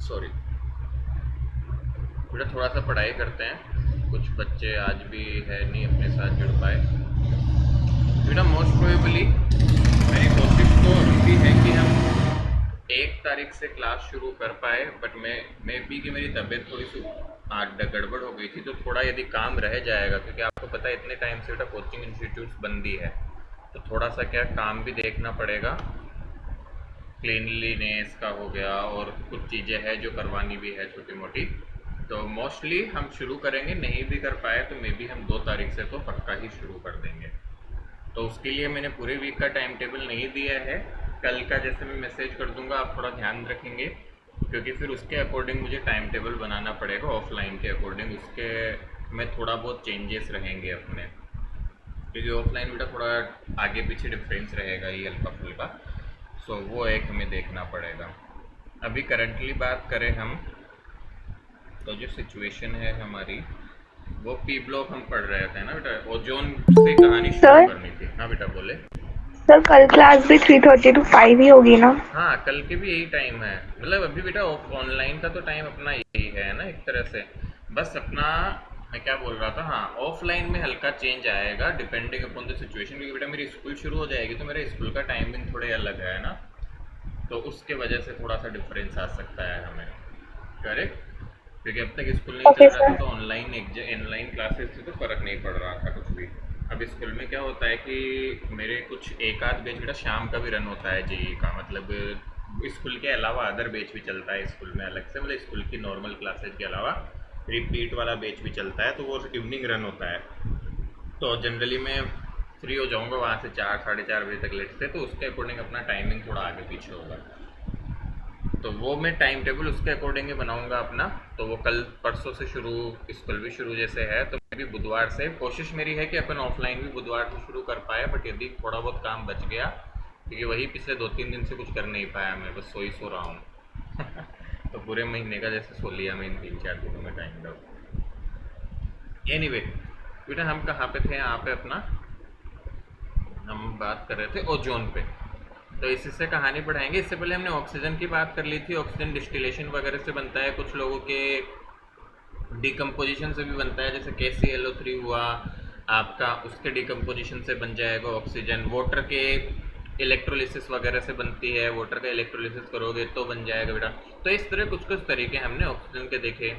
Sorry बेटा, थोड़ा सा पढ़ाई करते हैं। कुछ बच्चे आज भी है नहीं अपने साथ जुड़ पाए। बेटा मोस्ट प्रोबेबली मेरी कोशिश तो अभी भी है कि हम 1 तारीख से क्लास शुरू कर पाए, बट मैं भी कि मेरी तबीयत थोड़ी सी आज गड़बड़ हो गई थी, तो थोड़ा यदि काम रह जाएगा, क्योंकि आपको पता है इतने टाइम से बेटा कोचिंग इंस्टीट्यूट्स बंद ही है, तो थोड़ा सा क्या काम भी देखना पड़ेगा। क्लीनलीनेस का हो गया और कुछ चीज़ें हैं जो करवानी भी है छोटी मोटी। तो मोस्टली हम शुरू करेंगे, नहीं भी कर पाए तो मे बी हम 2 तारीख से तो पक्का ही शुरू कर देंगे। तो उसके लिए मैंने पूरे वीक का टाइम टेबल नहीं दिया है। कल का जैसे मैं मैसेज कर दूंगा, आप थोड़ा ध्यान रखेंगे, क्योंकि फिर उसके अकॉर्डिंग मुझे टाइम टेबल बनाना पड़ेगा ऑफलाइन के अकॉर्डिंग। उसके में थोड़ा बहुत चेंजेस रहेंगे अपने, क्योंकि ऑफलाइन बेटा थोड़ा आगे पीछे डिफरेंस रहेगा ये हल्का फुल्का। सो वो एक हमें देखना पड़ेगा। अभी करंटली बात करें हम, तो जो सिचुएशन है हमारी, वो पी ब्लॉक हम पढ़ रहे थे ना बेटा, ओजोन से कहानी शुरू सर करनी थी। हाँ बेटा बोले। सर कल क्लास भी 3:30 to 5 ही होगी ना? हाँ कल के भी यही टाइम है, मतलब अभी बेटा ऑनलाइन का तो टाइम अपना यही है ना एक तरह से। बस अपना, मैं क्या बोल रहा था, हाँ ऑफलाइन में हल्का चेंज आएगा डिपेंडिंग अपॉन द सिचुएशन, क्योंकि बेटा मेरी स्कूल शुरू हो जाएगी तो मेरे स्कूल का टाइमिंग थोड़े अलग है ना, तो उसके वजह से थोड़ा सा डिफरेंस आ सकता है हमें। करेक्ट। क्योंकि अब तक स्कूल नहीं चल ओके रहा था सर। तो ऑनलाइन क्लासेस से तो फ़र्क नहीं पड़ रहा था कुछ भी। अब स्कूल में क्या होता है कि मेरे कुछ एक आध बैच बेटा शाम का भी रन होता है जेई का, मतलब स्कूल के अलावा अदर बैच भी चलता है स्कूल में अलग से, मतलब स्कूल की नॉर्मल क्लासेज के अलावा रिपीट वाला बैच भी चलता है, तो वो इवनिंग रन होता है। तो जनरली मैं फ्री हो जाऊंगा वहाँ से 4 साढ़े 4 बजे तक लेट से, तो उसके अकॉर्डिंग अपना टाइमिंग थोड़ा आगे पीछे होगा। तो वो मैं टाइम टेबल उसके अकॉर्डिंग ही बनाऊंगा अपना। तो वो कल परसों से शुरू, स्कूल भी शुरू जैसे है, तो मैं भी बुधवार से, कोशिश मेरी है कि अपन ऑफलाइन भी बुधवार से शुरू कर पाए, बट यदि थोड़ा बहुत काम बच गया, क्योंकि वही पिछले 2-3 दिन से कुछ कर नहीं पाया, मैं बस सो रहा हूँ। तो पूरे महीने का जैसे सो लिया मैं इन 3-4 दिनों में टाइम डाउन। एनीवे बेटा हम कहाँ पे थे, यहाँ पे अपना हम बात कर रहे थे ओजोन पे। तो इसी से कहानी बढ़ाएंगे। इससे पहले हमने ऑक्सीजन की बात कर ली थी, ऑक्सीजन डिस्टिलेशन वगैरह से बनता है, कुछ लोगों के डिकम्पोजिशन से भी बनता है, जैसे KClO3 हुआ आपका, उसके डिकम्पोजिशन से बन जाएगा ऑक्सीजन। वाटर के इलेक्ट्रोलिसिस वगैरह से बनती है, वाटर का इलेक्ट्रोलिसिस करोगे तो बन जाएगा बेटा। तो इस तरह कुछ कुछ तरीके हमने ऑक्सीजन के देखे।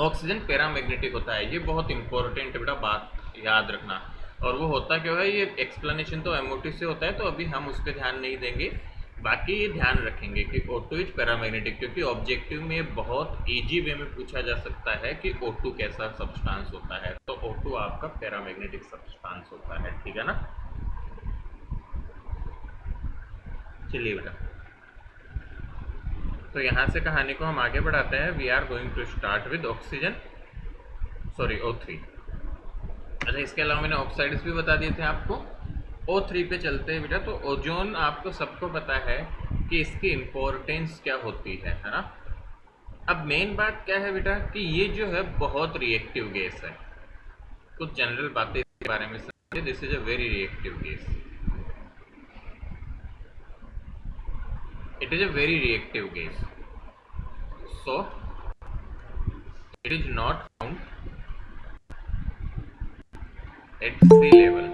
ऑक्सीजन पैरामैग्नेटिक होता है, ये बहुत इंपॉर्टेंट है बेटा, बात याद रखना। और वो होता क्यों है, ये एक्सप्लेनेशन तो एमओटी से होता है, तो अभी हम उस पर ध्यान नहीं देंगे। बाकी ये ध्यान रखेंगे कि O2 इज पैरामैग्नेटिक, क्योंकि ऑब्जेक्टिव में बहुत इजी वे में पूछा जा सकता है कि O2 कैसा सब्सटेंस होता है। तो O2 आपका पैरामैग्नेटिक सब्सटेंस होता है, ठीक है ना। चलिए बेटा, तो यहाँ से कहानी को हम आगे बढ़ाते हैं। We are going to start with oxygen, sorry O3। अच्छा, इसके अलावा मैंने ऑक्साइड्स भी बता दिए थे आपको। O3 पे चलते हैं बेटा। तो ओजोन आपको सबको पता है कि इसकी इम्पोर्टेंस क्या होती है ना। अब मेन बात क्या है बेटा कि ये जो है बहुत रिएक्टिव गैस है। कुछ जनरल बातें इसके बारे में समझिए। This is a very reactive gas, it is a very reactive gas. So it is not found at sea level.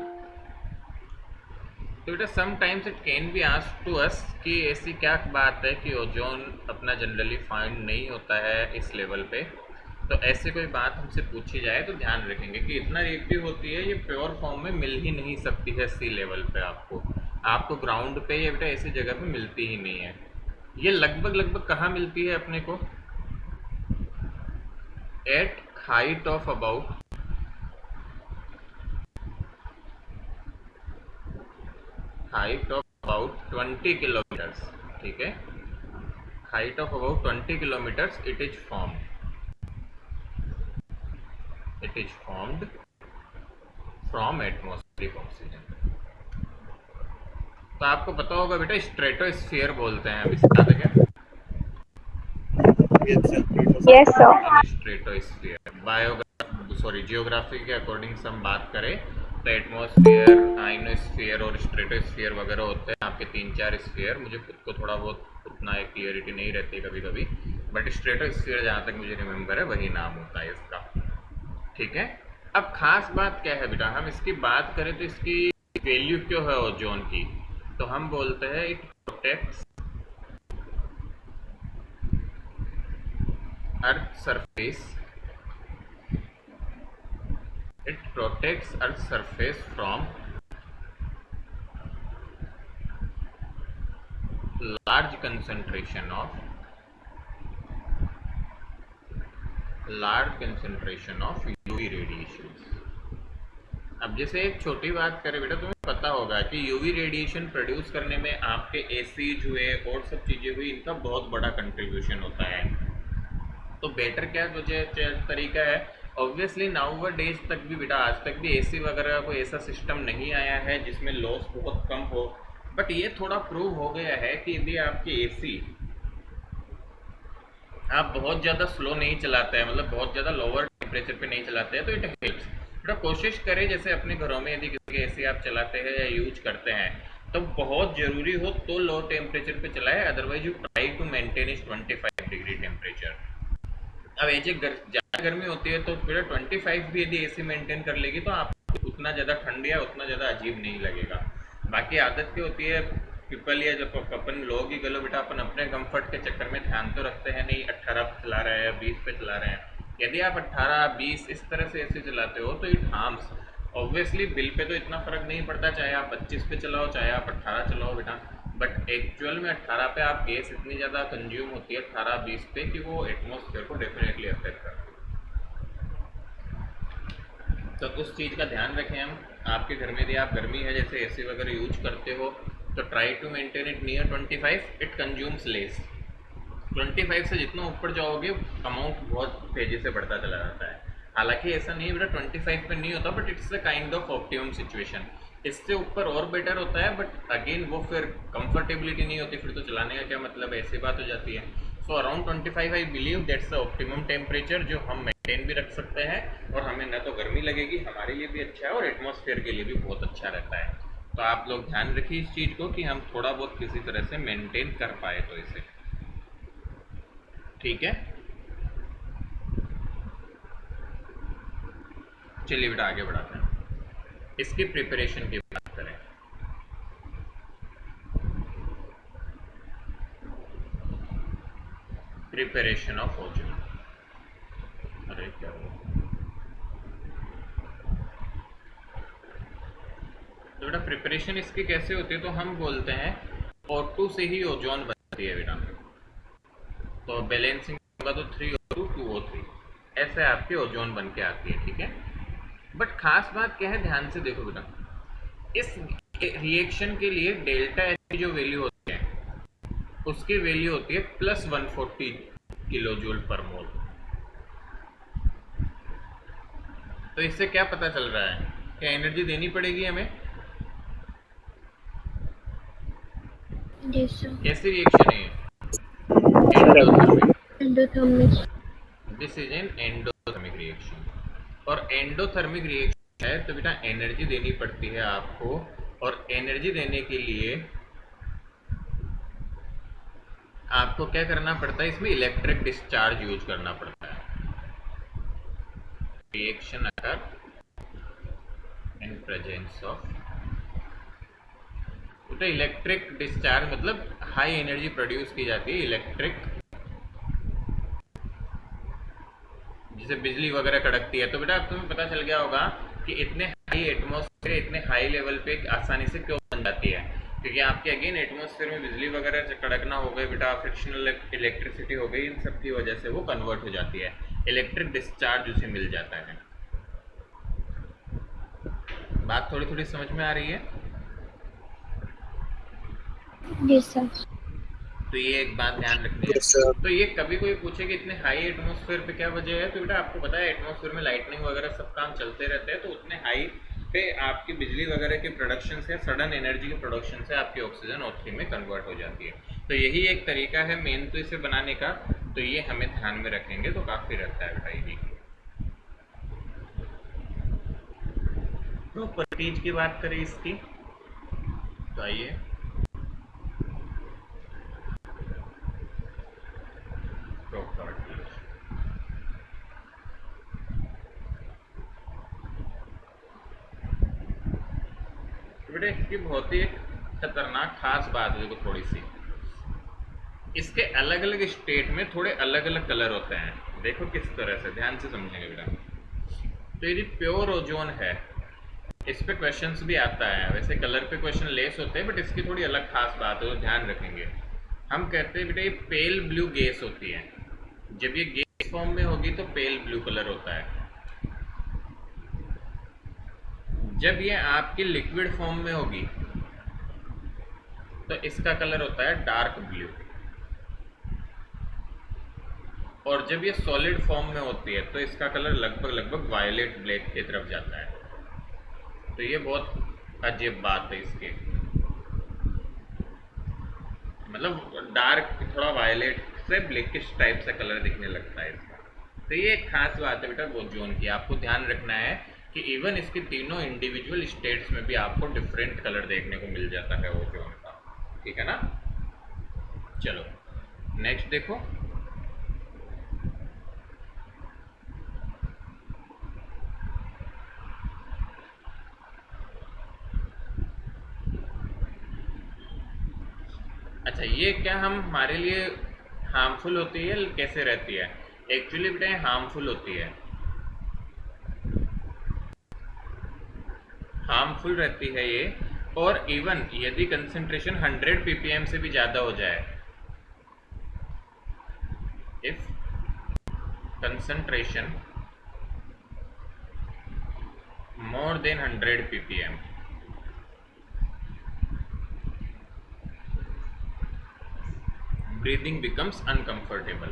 तो बेटा sometimes it can be asked to us कि ऐसी क्या बात है कि ओजोन अपना जनरली फाइंड नहीं होता है इस लेवल पे। तो ऐसे कोई बात हमसे पूछी जाए तो ध्यान रखेंगे कि इतना रिएक्टिव होती है, ये प्योर फॉर्म में मिल ही नहीं सकती है सी लेवल पे। आपको ग्राउंड पे या बेटा ऐसी जगह पे मिलती ही नहीं है। ये लगभग लगभग कहाँ मिलती है अपने को, at height of about 20 kilometres, ठीक है। Height of about 20 kilometres it is formed from atmospheric oxygen. तो आपको पता होगा बेटा स्ट्रेटोस्फियर बोलते हैं, अब इसका याद है क्या। Yes sir. Stratosphere bio sorry geography के अकॉर्डिंग से हम बात करें तो एटमॉस्फेयर, आइनोस्फियर और स्ट्रेटोस्फियर वगैरह होते हैं आपके 3-4 स्फीयर। मुझे खुद को थोड़ा बहुत उतना एक क्लियरिटी नहीं रहती कभी कभी, बट स्ट्रेटोस्फीयर जहाँ तक मुझे रिमेम्बर है वही नाम होता है इसका। ठीक है। अब खास बात क्या है बेटा, हम इसकी बात करें तो इसकी वैल्यू क्यों है ओजोन की, तो हम बोलते हैं it protects earth surface, it protects earth surface from large concentration of UV radiations। अब जैसे एक छोटी बात करें बेटा, तुम्हें पता होगा कि यूवी रेडिएशन प्रोड्यूस करने में आपके एसीज हुए और सब चीज़ें हुई, इनका बहुत बड़ा कंट्रीब्यूशन होता है। तो बेटर क्या तरीका है, ऑब्वियसली नाउ डेज तक भी बेटा, आज तक भी एसी वगैरह का कोई ऐसा सिस्टम नहीं आया है जिसमें लॉस बहुत कम हो। बट ये थोड़ा प्रूव हो गया है कि यदि आपकी एसी आप बहुत ज़्यादा स्लो नहीं चलाते हैं, मतलब बहुत ज़्यादा लोअर टेम्परेचर पे नहीं चलाते हैं, तो इट हेल्प्स। बेटा कोशिश करें जैसे अपने घरों में यदि किसी एसी आप चलाते हैं या यूज करते हैं तो बहुत ज़रूरी हो तो लो टेम्परेचर पे चलाएं, otherwise you try to maintain is 25 degree temperature. अब ऐसे ज़्यादा गर्मी होती है तो फिर 25 भी यदि एसी मेंटेन कर लेगी तो आपको उतना ज़्यादा ठंड या उतना ज़्यादा अजीब नहीं लगेगा। बाकी आदत क्या होती है पीपल या जब अपन लोग ही गलो बेटा, अपन अपने कंफर्ट के चक्कर में ध्यान तो रखते हैं नहीं, 18 पे चला रहे हैं 20 पे चला रहे हैं। यदि आप 18-20 इस तरह से एसी चलाते हो तो it harms. Obviously bill pay तो इतना फर्क नहीं पड़ता, चाहे आप 25 पे चलाओ चाहे आप 18 चलाओ बेटा, बट एक्चुअल में 18 पे आप गैस इतनी ज़्यादा कंज्यूम होती है 18-20 पे कि वो एटमॉस्फेयर को डेफिनेटली अफेक्ट करती है। तो उस चीज़ का ध्यान रखें हम। आपके घर में यदि आप गर्मी है जैसे एसी वगैरह यूज करते हो तो try to maintain it near 25, it consumes less. 25 से जितना ऊपर जाओगे अमाउंट बहुत तेज़ी से बढ़ता चला जाता है। हालांकि ऐसा नहीं बेटा 25 पे नहीं होता, but it's a kind of optimum situation. इससे ऊपर और बेटर होता है, बट अगेन वो फिर कंफर्टेबिलिटी नहीं होती, फिर तो चलाने का क्या मतलब, ऐसी बात हो जाती है। So around 25 I believe that's the optimum temperature जो हम मेंटेन भी रख सकते हैं और हमें न तो गर्मी लगेगी, हमारे लिए भी अच्छा है और एटमॉस्फेयर के लिए भी बहुत अच्छा रहता है। तो आप लोग ध्यान रखिए इस चीज़ को कि हम थोड़ा बहुत किसी तरह से मेंटेन कर पाए तो इसे। ठीक है, चलिए बेटा आगे बढ़ाते हैं, इसकी प्रिपरेशन की बात करें। प्रिपरेशन ऑफ ओजोन, अरे क्या हुआ, तो बेटा प्रिपरेशन इसकी कैसे होती है, तो हम बोलते हैं O2 से ही ओजोन बनती है बेटा। तो बैलेंसिंग होगा तो 3O2 2O3 ऐसे आपकी ओजोन बन के आती है। ठीक है, बट खास बात क्या है, ध्यान से देखो बेटा, इस रिएक्शन के लिए डेल्टा एच की जो वैल्यू होती है उसकी वैल्यू होती है +140 किलो जूल पर मोल। तो इससे क्या पता चल रहा है, क्या एनर्जी देनी पड़ेगी हमें। कैसी रिएक्शन है ये, endothermic, this is an endothermic reaction. और एंडोथर्मिक रिएक्शन है तो बेटा एनर्जी देनी पड़ती है आपको, और एनर्जी देने के लिए आपको क्या करना पड़ता है, इसमें इलेक्ट्रिक डिस्चार्ज यूज करना पड़ता है। Reaction occur in presence of, तो इलेक्ट्रिक डिस्चार्ज मतलब हाई एनर्जी प्रोड्यूस की जाती है, इलेक्ट्रिक, जैसे बिजली वगैरह कड़कती है। तो बेटा अब तुम्हें पता चल गया होगा कि इतने हाई एटमॉस्फेयर, इतने हाई लेवल पे आसानी से क्यों बन जाती है, क्योंकि आपके अगेन एटमॉस्फेयर में बिजली वगैरह कड़कना हो गई बेटा, फ्रिक्शनल इलेक्ट्रिसिटी हो गई, इन सब की वजह से वो कन्वर्ट हो जाती है, इलेक्ट्रिक डिस्चार्ज उसे मिल जाता है। बात थोड़ी थोड़ी समझ में आ रही है। जी सर। तो ये एक बात ध्यान रखनी है। तो ये कभी कोई पूछे कि इतने हाई एटमॉस्फेयर पे क्या वजह है, तो बेटा आपको पता है एटमॉस्फेयर में लाइटनिंग वगैरह सब काम चलते रहते हैं, तो उतने हाई पे आपकी बिजली वगैरह के प्रोडक्शन से, सडन एनर्जी के प्रोडक्शन से आपकी ऑक्सीजन O3 में कन्वर्ट हो जाती है। तो यही एक तरीका है मेन तो इसे बनाने का, तो ये हमें ध्यान में रखेंगे तो काफ़ी रहता है बेटा ये। प्रॉपर्टीज की बात करें इसकी, तो आइए बेटा इसकी बहुत ही एक खतरनाक खास बात है, देखो थोड़ी सी, इसके अलग अलग स्टेट में थोड़े अलग अलग कलर होते हैं। देखो किस तरह से, ध्यान से समझेंगे बेटा। तो ये प्योर ओजोन है, इस पे क्वेश्चंस भी आता है। वैसे कलर पे क्वेश्चन लेस होते हैं, बट इसकी थोड़ी अलग खास बात है, तो ध्यान रखेंगे। हम कहते हैं बेटा ये पेल ब्लू गैस होती है। जब ये गैस फॉर्म में होगी तो पेल ब्लू कलर होता है। जब ये आपकी लिक्विड फॉर्म में होगी तो इसका कलर होता है डार्क ब्लू। और जब ये सॉलिड फॉर्म में होती है तो इसका कलर लगभग लगभग वायलेट ब्लैक की तरफ जाता है। तो ये बहुत अजीब बात है इसकी, मतलब डार्क थोड़ा वायलेट से ब्लैकिश टाइप से कलर दिखने लगता है इसका। तो ये एक खास बात है बेटा ओजोन की, आपको ध्यान रखना है कि इवन इसके तीनों इंडिविजुअल स्टेट्स में भी आपको डिफरेंट कलर देखने को मिल जाता है ओजोन का, ठीक है ना। चलो नेक्स्ट देखो। अच्छा, ये क्या हम हमारे लिए हार्मफुल होती है, कैसे रहती है? एक्चुअली बेटा हार्मफुल होती है, हार्मफुल रहती है ये। और इवन यदि कंसंट्रेशन 100 ppm से भी ज़्यादा हो जाए, if concentration more than 100 ppm, breathing becomes uncomfortable.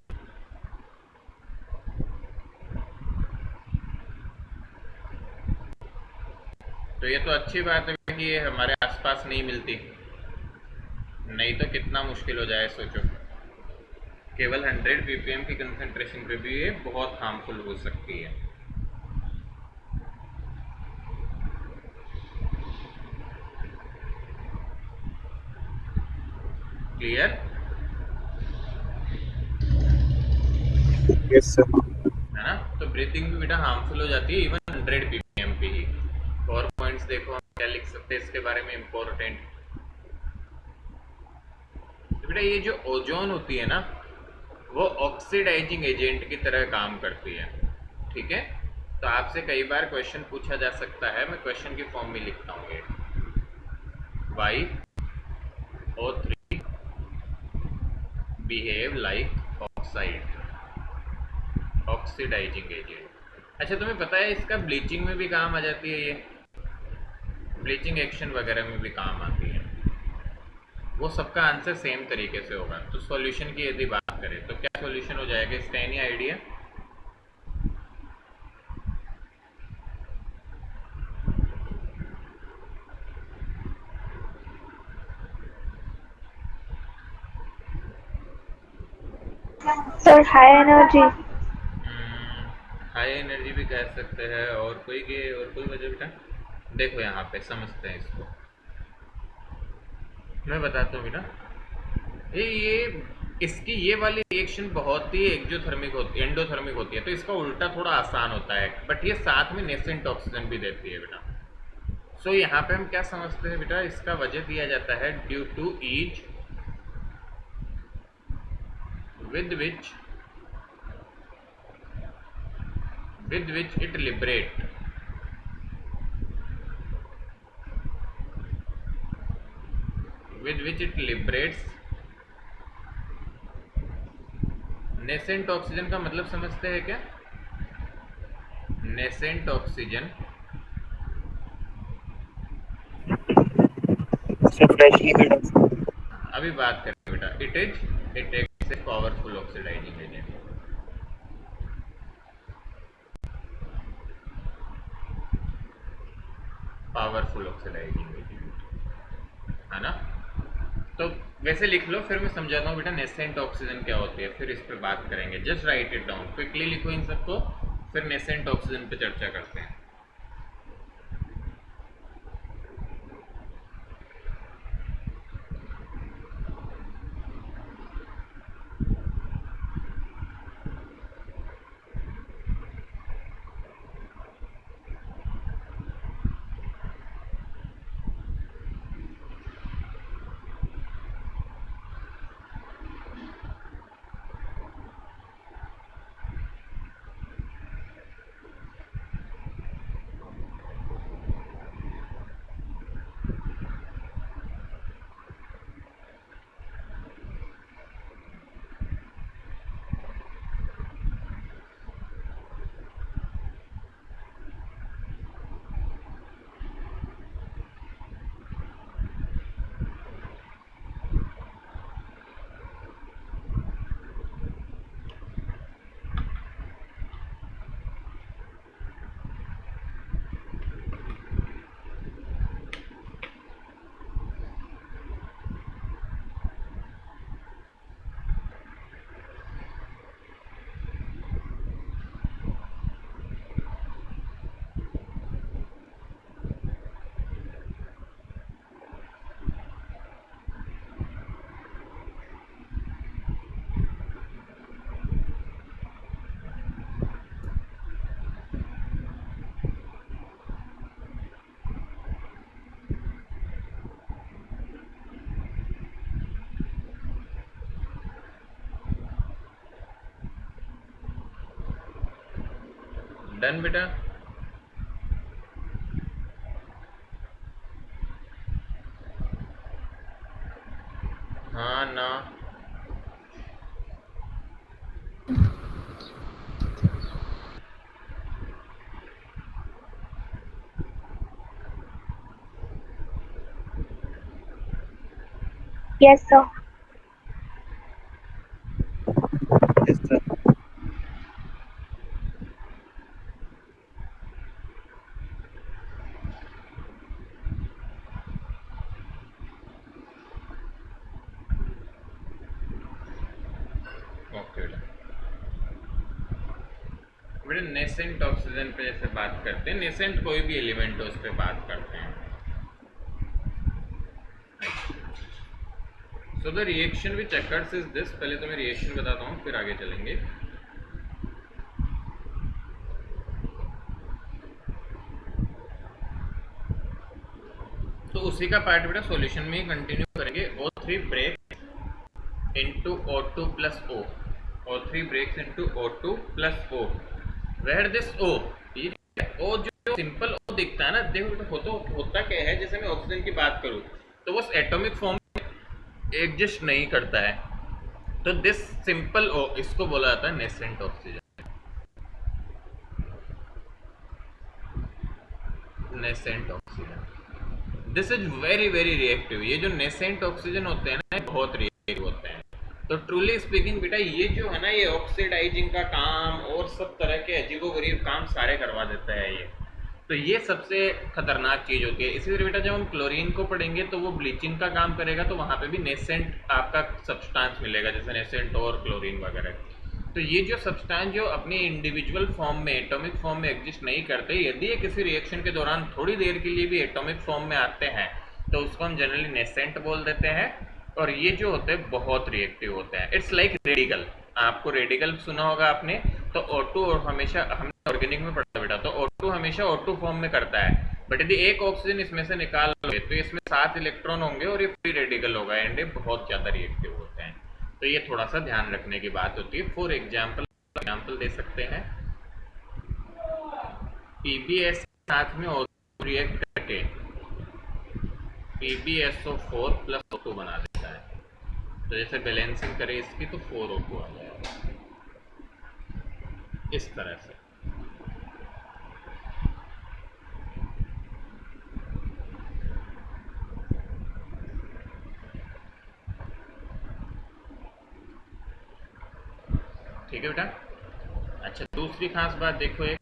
तो ये तो अच्छी बात है कि ये हमारे आसपास नहीं मिलती, नहीं तो कितना मुश्किल हो जाए सोचो। केवल 100 ppm की कंसंट्रेशन पे भी ये बहुत हार्मफुल हो सकती है। Clear yes sir. है ना। तो ब्रीथिंग भी बेटा हार्मफुल हो जाती है इवन 100 ppm पे ही। और पॉइंट्स देखो हम क्या लिख सकते हैं इसके बारे में इम्पोर्टेंट। तो बेटा ये जो ओजोन होती है ना, वो ऑक्सीडाइजिंग एजेंट की तरह काम करती है, ठीक है। तो आपसे कई बार क्वेश्चन पूछा जा सकता है, मैं क्वेश्चन की फॉर्म में लिखता हूँ ये, YO3 behave like oxide, oxidising agent. अच्छा, तुम्हें पता है इसका ब्लीचिंग में भी काम आ जाती है, ये ब्लीचिंग एक्शन वगैरह में भी काम आती है। वो सबका आंसर सेम तरीके से होगा। तो सॉल्यूशन की यदि बात करें तो क्या सॉल्यूशन हो जाएगा, इसका any idea? Sir high energy. High energy भी कह सकते हैं। और कोई वजह बेटा? देखो यहाँ पे समझते हैं इसको, मैं बताता हूँ बेटा। ये इसकी ये वाली रिएक्शन बहुत ही एक्जोथर्मिक होती है, एंडोथर्मिक होती है, तो इसका उल्टा थोड़ा आसान होता है, बट ये साथ में नेसेंट ऑक्सीजन भी देती है बेटा। सो यहाँ पे हम क्या समझते हैं बेटा, इसका वजह दिया जाता है due to ease with which it liberate nascent oxygen. का मतलब समझते हैं क्या? नेसेंट ऑक्सीजन अभी बात करें बेटा, it acts a powerful oxidising agent. Powerful oxidising agent, है ना। तो वैसे लिख लो, फिर मैं समझाता हूँ बेटा नेसेंट ऑक्सीजन क्या होती है, फिर इस पर बात करेंगे। Just right it down, quickly लिखो इन सबको, फिर नेसेंट ऑक्सीजन पे चर्चा करते हैं। डन बेटा। हाँ ना। Yes, sir. Yes, sir. Okay बेटा। बेटा नेसेंट ऑक्सीजन पे जैसे बात करते हैं, नेसेंट कोई भी एलिमेंट हो उस पर बात करते हैं। So the reaction which occurs is this, पहले तो मैं रिएक्शन बताता हूँ फिर आगे चलेंगे। तो उसी का पार्ट बेटा सॉल्यूशन में ही कंटिन्यू करेंगे। O3 break into O2 plus O, O3 breaks into O2 plus O, where this O, ये O जो सिंपल O दिखता है ना, देखो तो होता क्या है, जैसे मैं ऑक्सीजन की बात करूँ तो वो एटॉमिक फॉर्म एग्जिस्ट नहीं करता है, तो दिस सिंपल O इसको बोला जाता है nascent oxygen. Nascent oxygen, this is very very reactive. ये जो नेसेंट ऑक्सीजन होते हैं ना, बहुत रिएक्टिव होते हैं। तो ट्रूली स्पीकिंग बेटा ये जो है ना, ये ऑक्सीडाइजिंग का काम और सब तरह के अजीबोगरीब काम सारे करवा देता है ये। तो ये सबसे खतरनाक चीज होती है। इसी तरह बेटा जब हम क्लोरीन को पढ़ेंगे तो वो ब्लीचिंग का काम करेगा, तो वहां पे भी नेसेंट आपका सब्सटेंस मिलेगा, जैसे नेसेंट और क्लोरीन वगैरह। तो ये जो सब्सटेंस जो अपनी इंडिविजुअल फॉर्म में एटॉमिक फॉर्म में एग्जिस्ट नहीं करते, यदि ये किसी रिएक्शन के दौरान थोड़ी देर के लिए भी एटॉमिक फॉर्म में आते हैं तो उसको हम जनरली नेसेंट बोल देते हैं। और ये जो होते हैं बहुत रिएक्टिव होते हैं। इट्स लाइक रेडिकल, आपको रेडिकल सुना होगा आपने। तो O2 और हमेशा हमने ऑर्गेनिक में पढ़ा बेटा, तो O2 हमेशा O2 फॉर्म में करता है, बट यदि एक ऑक्सीजन इसमें से निकाल लोगे तो इसमें 7 इलेक्ट्रॉन होंगे और ये फ्री रेडिकल होगा एंड ये बहुत ज्यादा रिएक्टिव होते हैं। तो ये थोड़ा सा ध्यान रखने की बात होती है। फॉर एग्जाम्पल दे सकते हैं, PbS के साथ में रिएक्ट करके PbSO4 प्लस O2 बना देता है। तो जैसे बैलेंसिंग करें इसकी तो 4O2 आ जाएगा इस तरह से। ठीक है बेटा। अच्छा दूसरी खास बात देखो, एक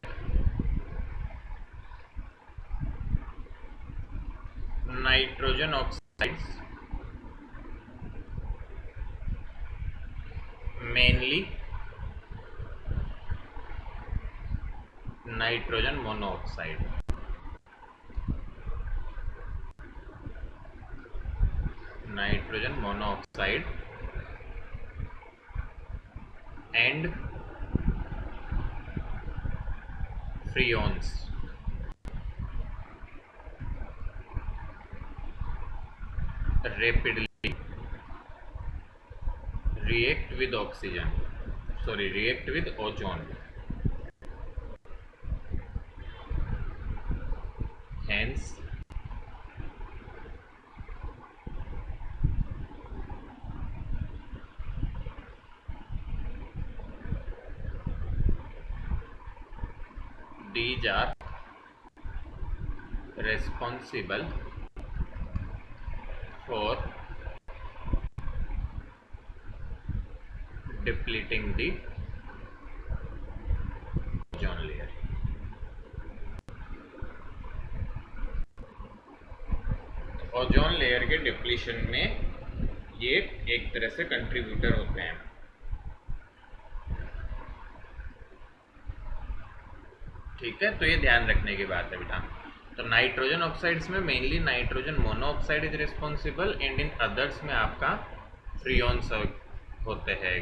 nitrogen oxides mainly nitrogen monoxide, nitrogen monoxide and freons rapidly react with oxygen, sorry react with ozone, hence these are responsible for depleting the ozone layer। Ozone layer के डिप्लीशन में ये एक तरह से कंट्रीब्यूटर होते हैं। ठीक है, तो ये ध्यान रखने की बात है बेटा। तो नाइट्रोजन ऑक्साइड्स में mainly nitrogen monoxide is responsible and in others में आपका फ्रियोन्स होते हैं।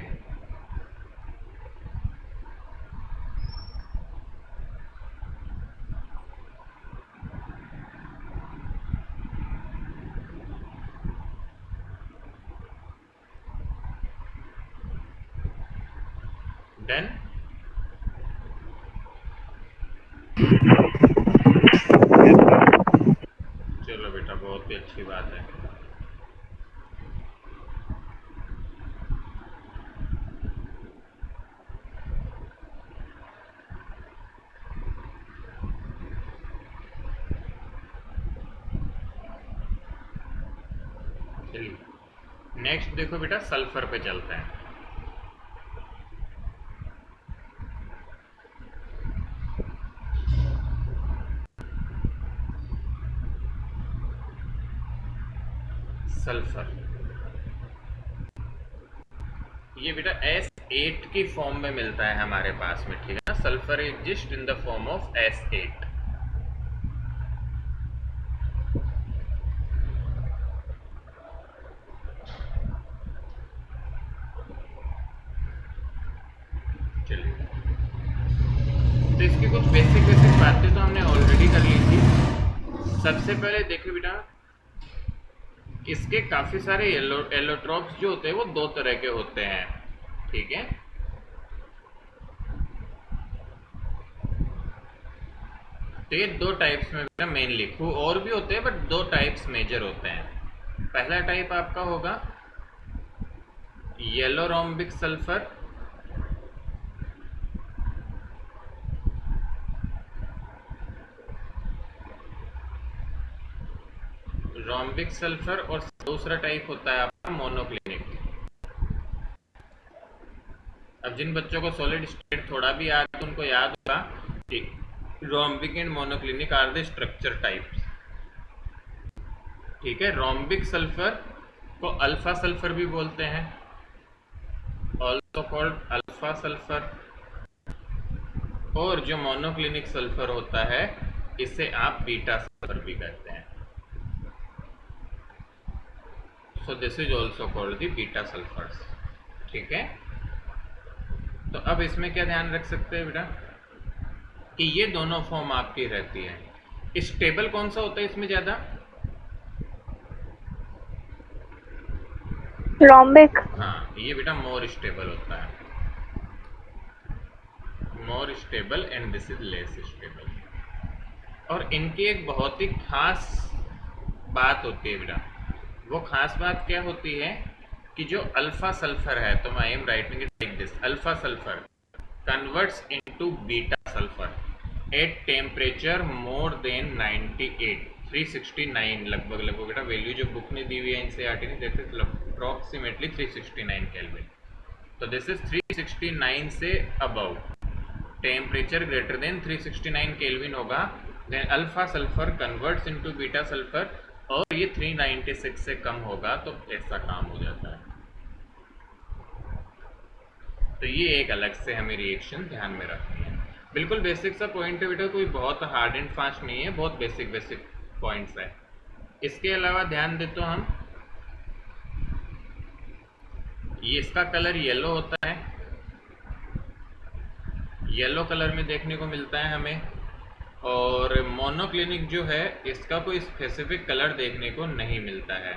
डन। अच्छी बात है। चलिए नेक्स्ट देखो बेटा, सल्फर पे चलते हैं। सल्फर ये बेटा S8 की फॉर्म में मिलता है हमारे पास में, ठीक है ना। Sulphur exist in the form of S8। चलिए, तो इसकी कुछ बेसिक बातें तो हमने ऑलरेडी कर ली थी। सबसे पहले देखिए बेटा, इसके काफी सारे एलोट्रॉप्स जो होते हैं वो दो तरह के होते हैं, ठीक है। तो ये दो टाइप्स में बेटा मेन लिखूं, और भी होते हैं बट दो टाइप्स मेजर होते हैं। पहला टाइप आपका होगा yellow rhombic sulphur, rhombic sulphur, और दूसरा टाइप होता है आपका मोनोक्लिनिक। अब जिन बच्चों को सॉलिड स्टेट थोड़ा भी याद है उनको याद होगा कि rhombic and monoclinic are the structure types, ठीक है। रोम्बिक सल्फर को अल्फा सल्फर भी बोलते हैं, ऑल्सो कॉल्ड अल्फा सल्फर। और जो मोनोक्लिनिक सल्फर होता है इसे आप बीटा सल्फर भी कहते हैं। सो this is also called the beta sulphurs, ठीक है। तो अब इसमें क्या ध्यान रख सकते हैं बेटा कि ये दोनों फॉर्म आपकी रहती है। स्टेबल कौन सा होता है इसमें ज्यादा? रोम्बिक। हाँ, ये बेटा मोर स्टेबल होता है, more stable, and this is less stable. और इनकी एक बहुत ही खास बात होती है बेटा। वो खास बात क्या होती है कि जो अल्फा सल्फर है, तो I am writing it like this, alpha sulphur converts into beta sulphur at temperature more than 98 369 लगभग बेटा वैल्यू जो बुक ने दी हुई है एनसीईआरटी ने, दिस इज अप्रॉक्सीमेटली 369 केल्विन। तो दिस इज 369 से above, temperature greater than 369 kelvin होगा, then alpha sulphur converts into beta sulphur, और ये 396 से कम होगा तो ऐसा काम हो जाता है। तो ये एक अलग से हमें रिएक्शन ध्यान में रखनी है। बिल्कुल बेसिक सा पॉइंट है बेटा, कोई बहुत हार्ड एंड फास्ट नहीं है, बहुत बेसिक पॉइंट्स है। इसके अलावा ध्यान दे तो हम, ये इसका कलर येलो होता है, येलो कलर में देखने को मिलता है हमें। और मोनोक्लिनिक जो है इसका कोई स्पेसिफिक कलर देखने को नहीं मिलता है,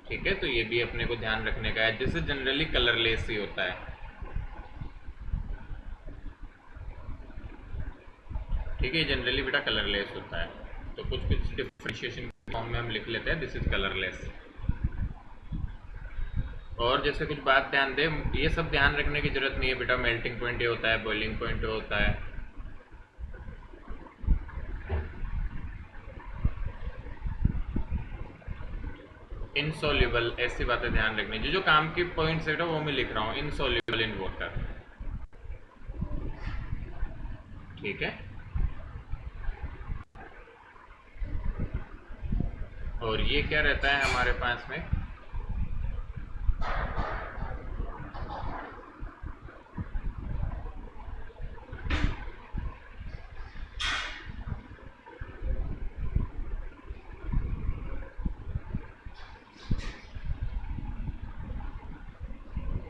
ठीक है। तो ये भी अपने को ध्यान रखने का है, जिससे जनरली कलरलेस ही होता है, ठीक है। जनरली बेटा कलरलेस होता है, तो कुछ डिफरेंशिएशन फॉर्म में हम लिख लेते हैं दिस इज कलरलेस। और जैसे कुछ बात ध्यान दें, ये सब ध्यान रखने की जरूरत नहीं है बेटा। मेल्टिंग पॉइंट ये होता है, बॉइलिंग पॉइंट ये होता है, इनसॉल्युबल, ऐसी बातें ध्यान रखनी। जो काम के पॉइंट्स है बेटा वो मैं लिख रहा हूँ, इनसॉल्युबल इन वाटर, ठीक है। और ये क्या रहता है हमारे पास में,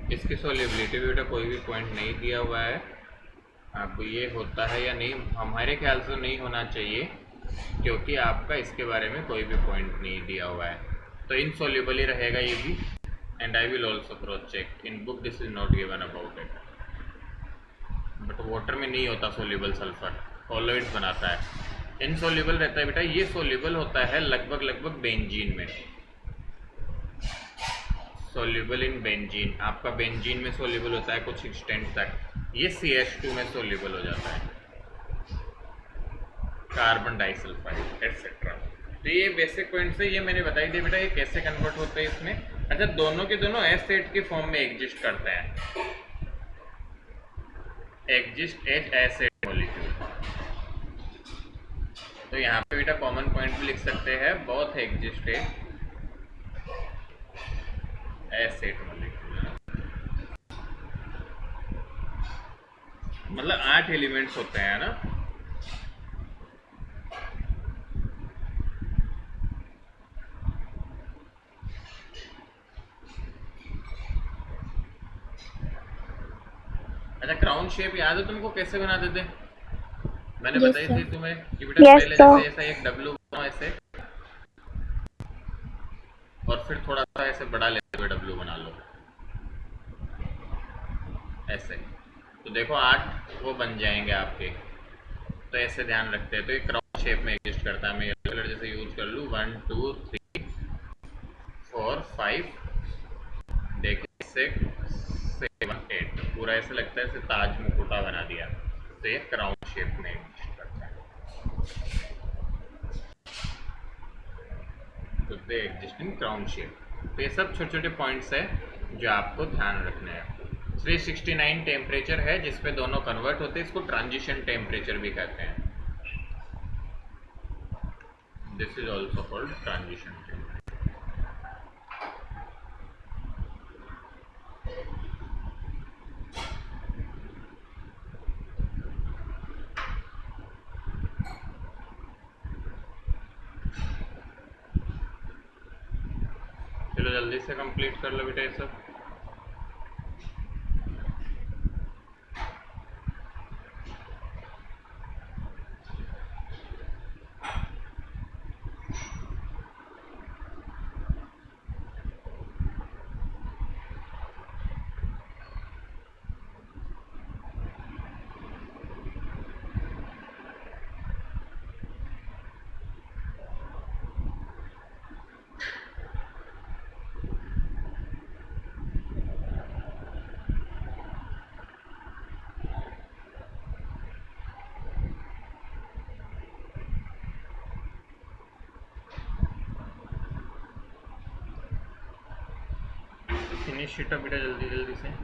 इसकी सॉल्युबिलिटी बेटा कोई भी पॉइंट नहीं दिया हुआ है आपको, ये होता है या नहीं हमारे ख्याल से नहीं होना चाहिए, क्योंकि आपका इसके बारे में कोई भी पॉइंट नहीं दिया हुआ है। तो इनसॉल्युबल ही रहेगा ये भी, and I will also cross check in book, this is not given about it. But water में नहीं होता सॉल्युबल सल्फर, कॉलोइड्स बनाता है। इनसोल्यूबल रहता है बेटा, ये सोल्यूबल होता है लगभग बेंजीन में, सोल्यूबल इन बेंजीन। आपका बेंजीन में सोल्यूबल होता है कुछ एक्सटेंट तक, ये CH2 में सोल्यूबल हो जाता है, कार्बन डाइसल्फाइड एटसेट्रा। तो ये बेसिक पॉइंट्स है, ये मैंने बताई दिया बेटा, ये कैसे कन्वर्ट होते हैं इसमें। अच्छा, दोनों के दोनों एसिड के फॉर्म में एग्जिस्ट करते हैं, एग्जिस्ट एज एसिड मॉलिक्यूल। तो यहाँ पे बेटा कॉमन पॉइंट भी लिख सकते हैं, both exist as acid molecule. मतलब 8 एलिमेंट्स होते हैं ना। अच्छा, क्राउन शेप याद है तुमको कैसे बनाते थे? मैंने Yes, बताई sir. थी तुम्हें कि बेटा Yes, पहले sir. जैसे ऐसा एक डब्लू बनाओ ऐसे, और फिर थोड़ा सा ऐसे बड़ा लेते हुए डब्लू बना लो ऐसे, तो देखो 8 वो बन जाएंगे आपके। तो ऐसे ध्यान रखते हैं, तो ये क्राउन शेप में एग्जिस्ट करता है। मैं येलो कलर जैसे यूज कर लूँ, 1 2 3 4 5, देखिए 6 7 8, पूरा ऐसे लगता है जैसे ताज मुकुटा बना दिया। तो ये क्राउन शेप में एग्जिस्ट करता है, तो they exist in crown shape. तो ये सब छोटे छोटे पॉइंट्स है जो आपको ध्यान रखने हैं। 369 टेम्परेचर है जिसपे दोनों कन्वर्ट होते हैं, इसको ट्रांजिशन टेम्परेचर भी कहते हैं। This is also called transition temperature. चलो जल्दी से कंप्लीट कर लो बेटा ये सब। फिनिश इट बेटा जल्दी जल्दी से।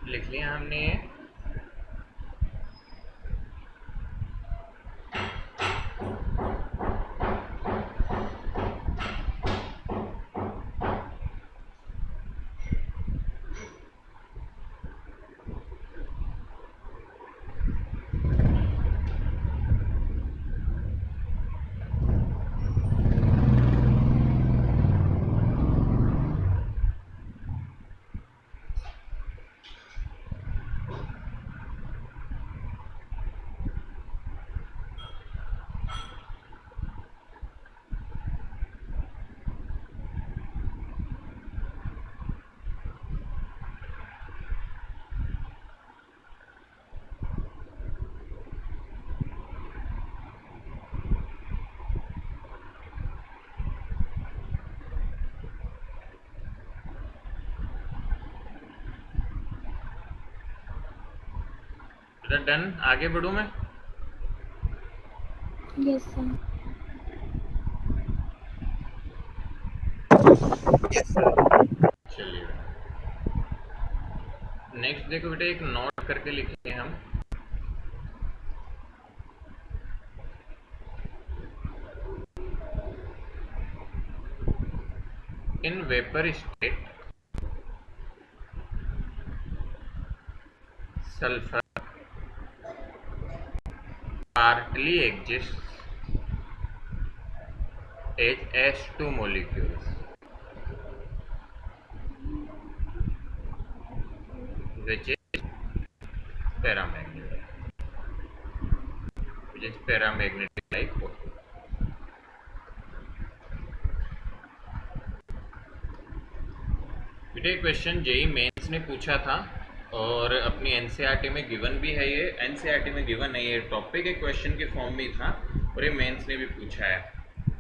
लिख लिया हमने ये। डन, आगे बढ़ूं मैं? Yes, sir. Yes, sir. चलिए नेक्स्ट देखो बेटा, एक नोट करके लिखेंगे हम। In vapour state sulfur partly exists as H2 molecules which is paramagnetic like O2. बेटा क्वेश्चन जेई मेंस ने पूछा था और अपनी एनसीईआरटी में गिवन भी है। ये एनसीईआरटी में गिवन है, ये टॉपिक एक क्वेश्चन के फॉर्म में था और ये मेंस ने भी पूछा है।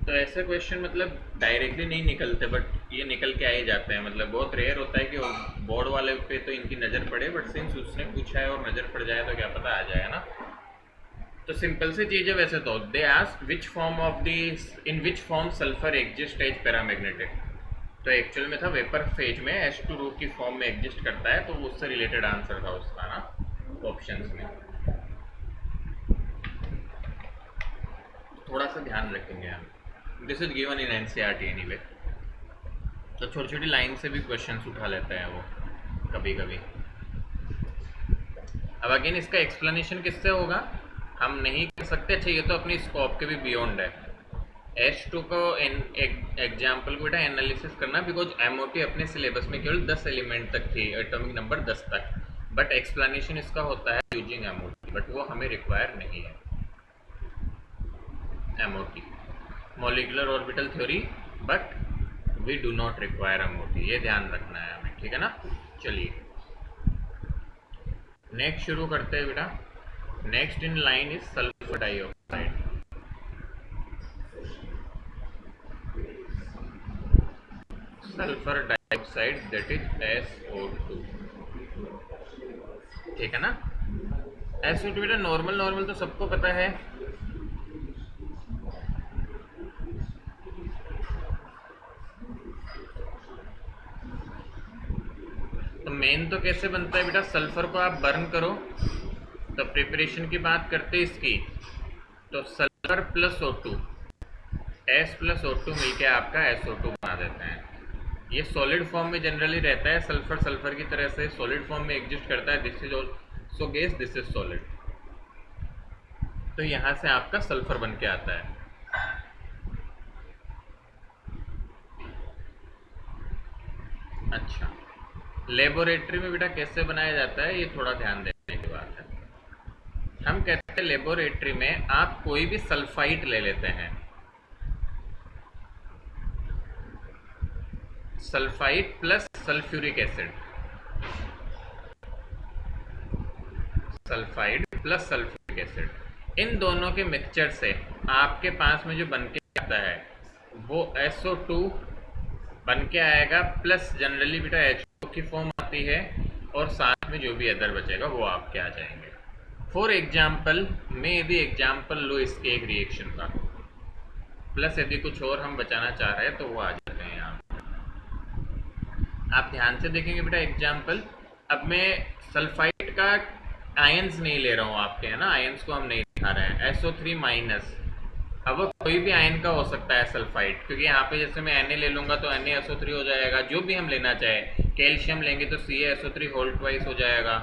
तो ऐसे क्वेश्चन मतलब डायरेक्टली नहीं निकलते, बट ये निकल के आ ही जाते हैं। मतलब बहुत रेयर होता है कि बोर्ड वाले पे तो इनकी नज़र पड़े, बट सिंस उसने पूछा है और नज़र पड़ जाए तो क्या पता आ जाए ना। तो सिंपल सी चीज़ है वैसे तो। They ask which form of the in which form sulphur exist as paramagnetic. तो एक्चुअल में था वेपर फेज में H2 की फॉर्म में एग्जिस्ट करता है, तो उससे रिलेटेड आंसर था उसका ना ऑप्शंस में। थोड़ा सा ध्यान रखेंगे हम, this is given in NCERT anyway. तो छोटी छोटी लाइन से भी क्वेश्चंस उठा लेते हैं वो कभी कभी। अब अगेन इसका एक्सप्लेनेशन किससे होगा हम नहीं कर सकते। अच्छा ये तो अपनी स्कोप के भी बियॉन्ड है। H2 को एग्जाम्पल को बेटा एनालिसिस करना, बिकॉज MOT अपने सिलेबस में केवल 10 एलिमेंट तक थी, एटॉमिक नंबर 10 तक, बट एक्सप्लेनेशन इसका होता है यूजिंग MOT, बट वो हमें रिक्वायर नहीं है। MOT molecular orbital theory, but we do not require MOT, ये ध्यान रखना है हमें, ठीक है ना। चलिए नेक्स्ट शुरू करते हैं बेटा। Next in line is sulphur dioxide. Sulphur dioxide that is SO2, ठीक है ना। SO2 बेटा नॉर्मल तो सबको पता है। तो मेन तो कैसे बनता है बेटा, सल्फर को आप बर्न करो। तो प्रिपरेशन की बात करते हैं इसकी, तो sulphur plus O2, S plus O2 मिलके आपका SO2 बना देते हैं। ये सॉलिड फॉर्म में जनरली रहता है, सल्फर सल्फर की तरह से सॉलिड फॉर्म में एग्जिस्ट करता है। This is also gas, this is solid. तो यहाँ से आपका सल्फर बन के आता है। अच्छा लेबोरेटरी में बेटा कैसे बनाया जाता है, ये थोड़ा ध्यान देने की बात है। हम कहते हैं लेबोरेटरी में आप कोई भी सल्फाइड ले लेते हैं, sulphide plus sulphuric acid, sulphide plus sulphuric acid, इन दोनों के मिक्सचर से आपके पास में जो बन के आता है वो SO2 बन के आएगा, प्लस जनरली बेटा H2 की फॉर्म आती है, और साथ में जो भी अदर बचेगा वो आपके आ जाएंगे। फॉर एग्जाम्पल मैं यदि एग्जाम्पल लो इसके एक रिएक्शन का, प्लस यदि कुछ और हम बचाना चाह रहे हैं तो वो आ जाते हैं यहाँ। आप ध्यान से देखेंगे बेटा एग्जाम्पल। अब मैं सल्फाइड का आयंस नहीं ले रहा हूँ आपके, है ना, आयंस को हम नहीं दिखा रहे हैं। SO3 माइनस, अब वो कोई भी आयन का हो सकता है सल्फाइड, क्योंकि यहाँ पे जैसे मैं Na ले लूँगा तो NaSO3 हो जाएगा, जो भी हम लेना चाहे। कैल्शियम लेंगे तो CaSO3 होल ट्वाइस हो जाएगा,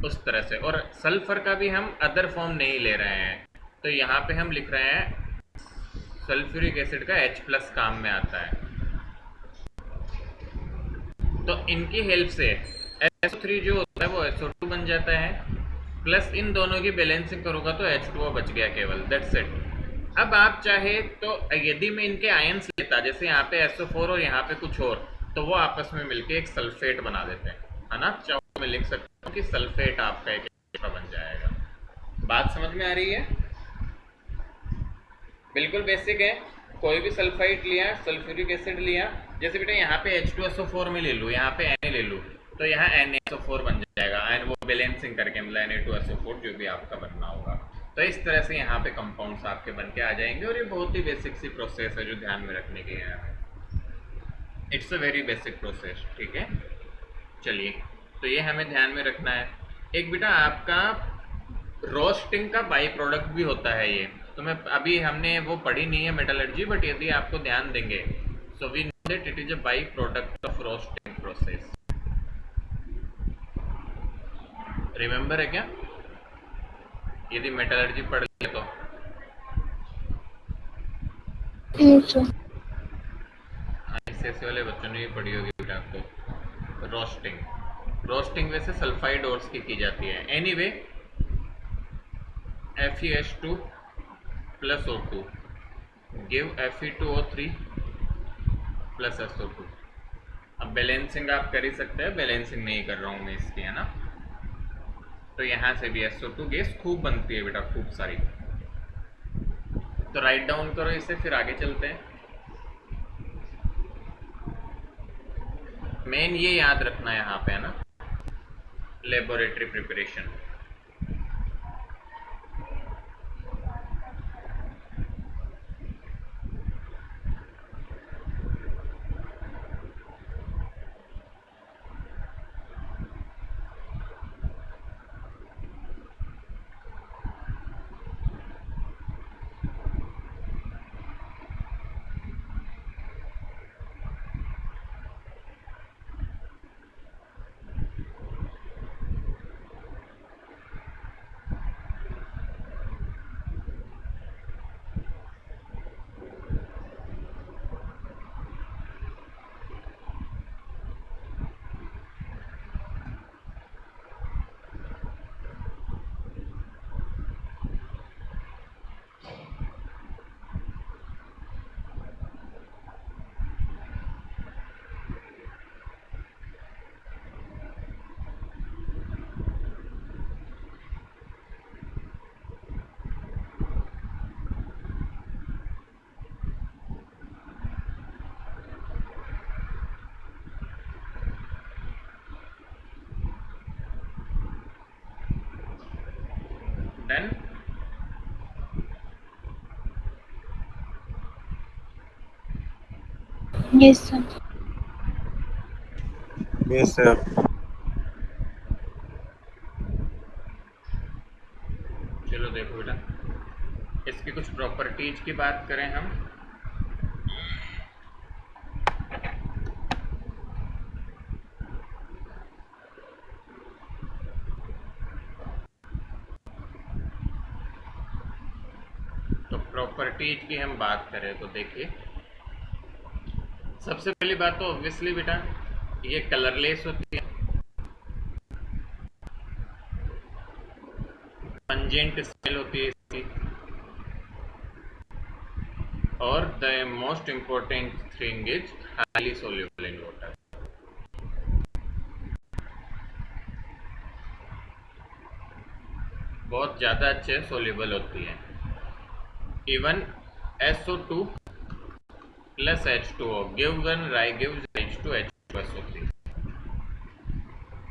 उस तरह से। और सल्फर का भी हम अदर फॉर्म नहीं ले रहे हैं, तो यहाँ पे हम लिख रहे हैं सल्फ्यूरिक एसिड का H+ काम में आता है। तो इनकी हेल्प से SO3 जो होता है वो SO2 बन जाता है, प्लस इन दोनों की बैलेंसिंग करूँगा तो H2O बच गया केवल, दैट्स इट। अब आप चाहे तो यदि मैं इनके आयंस लेता, जैसे यहाँ पे SO4 और यहाँ पे कुछ और, तो वो आपस में मिलके एक सल्फेट बना देते हैं, है ना। चाहो मैं लिख सकता हूँ कि सल्फेट आपका एक बन जाएगा। बात समझ में आ रही है? बिल्कुल बेसिक है। कोई भी सल्फाइड लिया, सल्फ्यूरिक एसिड लिया, जैसे बेटा यहाँ पे H2SO4 में ले लूँ, यहाँ पे Na ले लूँ, तो यहाँ NaSO4 बन जाएगा, एंड वो बैलेंसिंग करके मतलब Na2SO4 जो भी आपका बनना होगा। तो इस तरह से यहाँ पे कंपाउंड्स आपके बन के आ जाएंगे, और ये बहुत ही बेसिक सी प्रोसेस है जो ध्यान में रखने की है। It's a very basic process, ठीक है। चलिए, तो ये हमें ध्यान में रखना है। एक बेटा आपका रोस्टिंग का बाई प्रोडक्ट भी होता है ये, तो मैं अभी हमने वो पढ़ी नहीं है मेटलर्जी, बट यदि आपको ध्यान देंगे, so we that it is a byproduct of roasting process. Remember है क्या? यदि मेटलर्जी पढ़ लिया तो आईसीएसई वाले बच्चों ने भी पढ़ी होगी बेटा आपको। रोस्टिंग वैसे सल्फाइड ओर्स की जाती है। Anyway FeH2 plus O2 give Fe2O3 plus SO2। अब बैलेंसिंग आप कर ही सकते हैं, बैलेंसिंग नहीं कर रहा हूँ मैं इसकी, है ना। तो यहाँ से भी SO2 गैस खूब बनती है बेटा, खूब सारी। तो राइट डाउन करो इसे, फिर आगे चलते हैं। मेन ये याद रखना है यहाँ पे, है ना, laboratory preparation. Done. Yes, sir. Yes, sir. चलो देखो बेटा, इसकी कुछ प्रॉपर्टीज की बात करें हम। तो प्रॉपर्टीज की हम बात करें तो देखिए, सबसे पहली बात तो ऑब्वियसली बेटा ये कलरलेस होती है, पंजेंट स्मेल होती है इसकी, और the most important thing is highly soluble in water. बहुत ज़्यादा अच्छे सोल्यूबल होती है। Even SO2 plus H2O gives rise to H2SO3।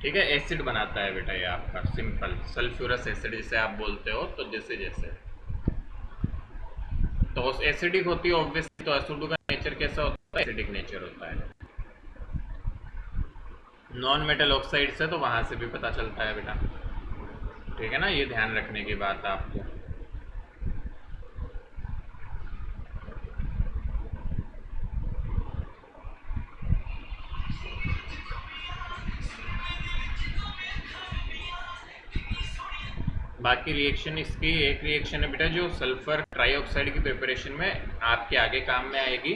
ठीक है, एसिड बनाता है बेटा ये आपका, सिंपल सल्फ्यूरस एसिड जिसे आप बोलते हो। तो जैसे तो एसिडिक होती है ऑब्वियसली, तो SO2 का नेचर कैसा होता है? एसिडिक नेचर होता है। नॉन मेटल ऑक्साइड से तो वहां से भी पता चलता है बेटा, ठीक है ना। ये ध्यान रखने की बात है आपको। बाकी रिएक्शन, इसकी एक रिएक्शन है बेटा जो सल्फर ट्राइऑक्साइड की प्रिपरेशन में आपके आगे काम में आएगी।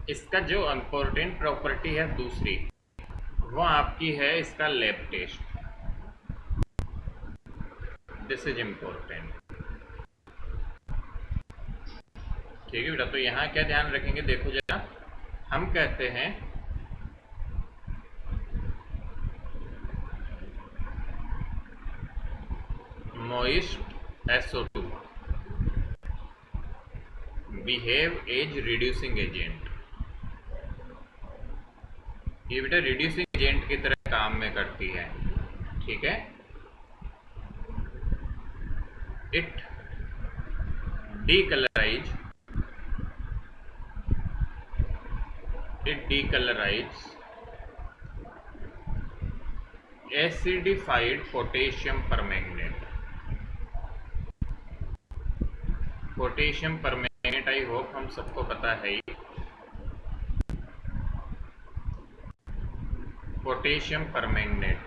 इसका जो इम्पोर्टेंट प्रॉपर्टी है दूसरी, वो आपकी है इसका lab test. This is important, ठीक है बेटा। तो यहाँ क्या ध्यान रखेंगे, देखो जरा, हम कहते हैं moist SO2 behave as reducing agent। ये बेटा रिड्यूसिंग एजेंट की तरह काम में करती है, ठीक है। It decolorize acidified potassium permanganate। Potassium permanganate I hope हम सबको पता है ही। Potassium permanganate